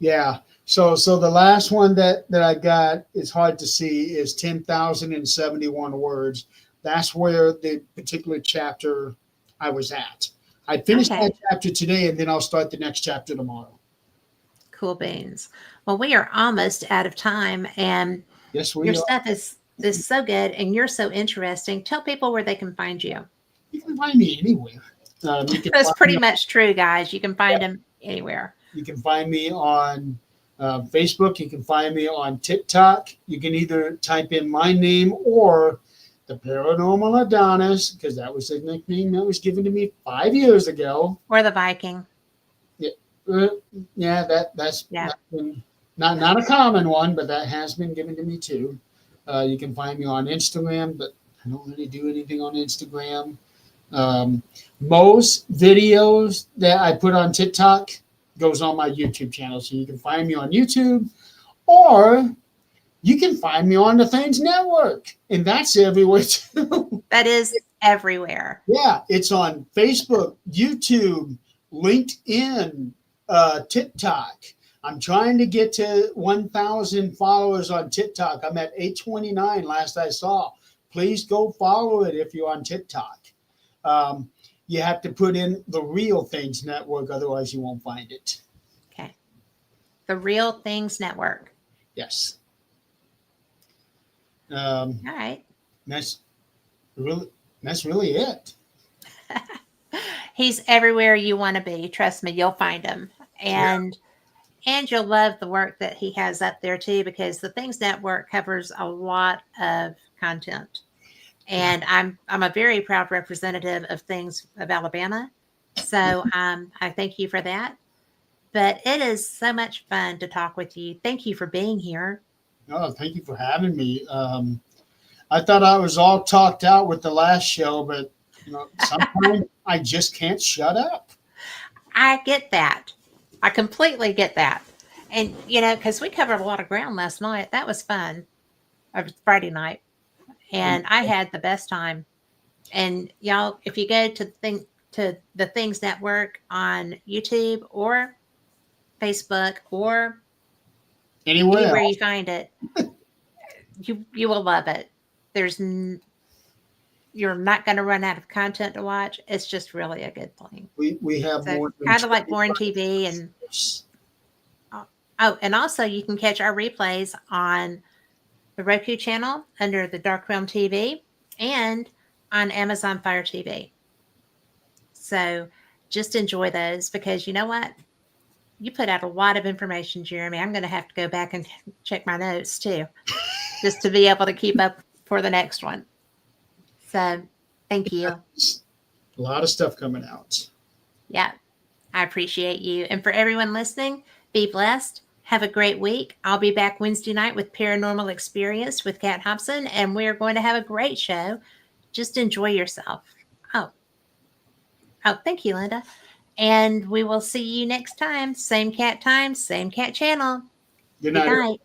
yeah. So the last one that I got is hard to see is 10,071 words. That's where the particular chapter I was at. I finished that Okay. chapter today, and then I'll start the next chapter tomorrow. Cool beans. Well, we are almost out of time, and Yes, your we are. stuff is so good, and you're so interesting. Tell people where they can find you. You can find me anywhere. You can That's find me pretty much true, guys. You can find on, them anywhere. you can find me on Facebook. You can find me on TikTok. You can either type in my name or the Paranormal Adonis, because that was the nickname that was given to me 5 years ago. Or the Viking. Yeah, uh, yeah, Yeah. that's been not a common one, but that has been given to me too. You can find me on Instagram, but I don't really do anything on Instagram. Um, most videos that I put on TikTok goes on my YouTube channel, so you can find me on YouTube, or you can find me on the Things Network, and that's everywhere too. That is everywhere. Yeah, it's on Facebook, YouTube, LinkedIn, TikTok. I'm trying to get to 1,000 followers on TikTok. I'm at 829 last I saw. Please go follow it if you're on TikTok. Um, you have to put in the Real Things Network, otherwise you won't find it. Okay. The Real Things Network. Yes. All right. That's really that's really it. He's everywhere you want to be. Trust me, you'll find him. Yeah. And you'll love the work that he has up there too, because the Things Network covers a lot of content. And I'm a very proud representative of Things of Alabama. So I thank you for that. But it is so much fun to talk with you. Thank you for being here. Oh, thank you for having me. I thought I was all talked out with the last show, but sometimes I just can't shut up. I get that. I completely get that. And, because we covered a lot of ground last night. That was fun. It was Friday night. And I had the best time. And y'all, if you go to to the Things Network on YouTube or Facebook or Anywhere anywhere else. you find it, you will love it. You're not going to run out of content to watch. It's just really a good thing. We have So more than kind of like Born 25 TV and shows. and also you can catch our replays on the Roku channel under the Dark Realm TV and on Amazon Fire TV. So just enjoy those because you know what? You put out a lot of information, Jeremy. I'm going to have to go back and check my notes too, just to be able to keep up for the next one. So thank you. A lot of stuff coming out. Yeah, I appreciate you. And for everyone listening, be blessed. Have a great week. I'll be back Wednesday night with Paranormal Experience with Kat Hobson, and we're going to have a great show. Just enjoy yourself. Oh, thank you, Linda. And we will see you next time. Same cat time, same cat channel. Good Good night. night.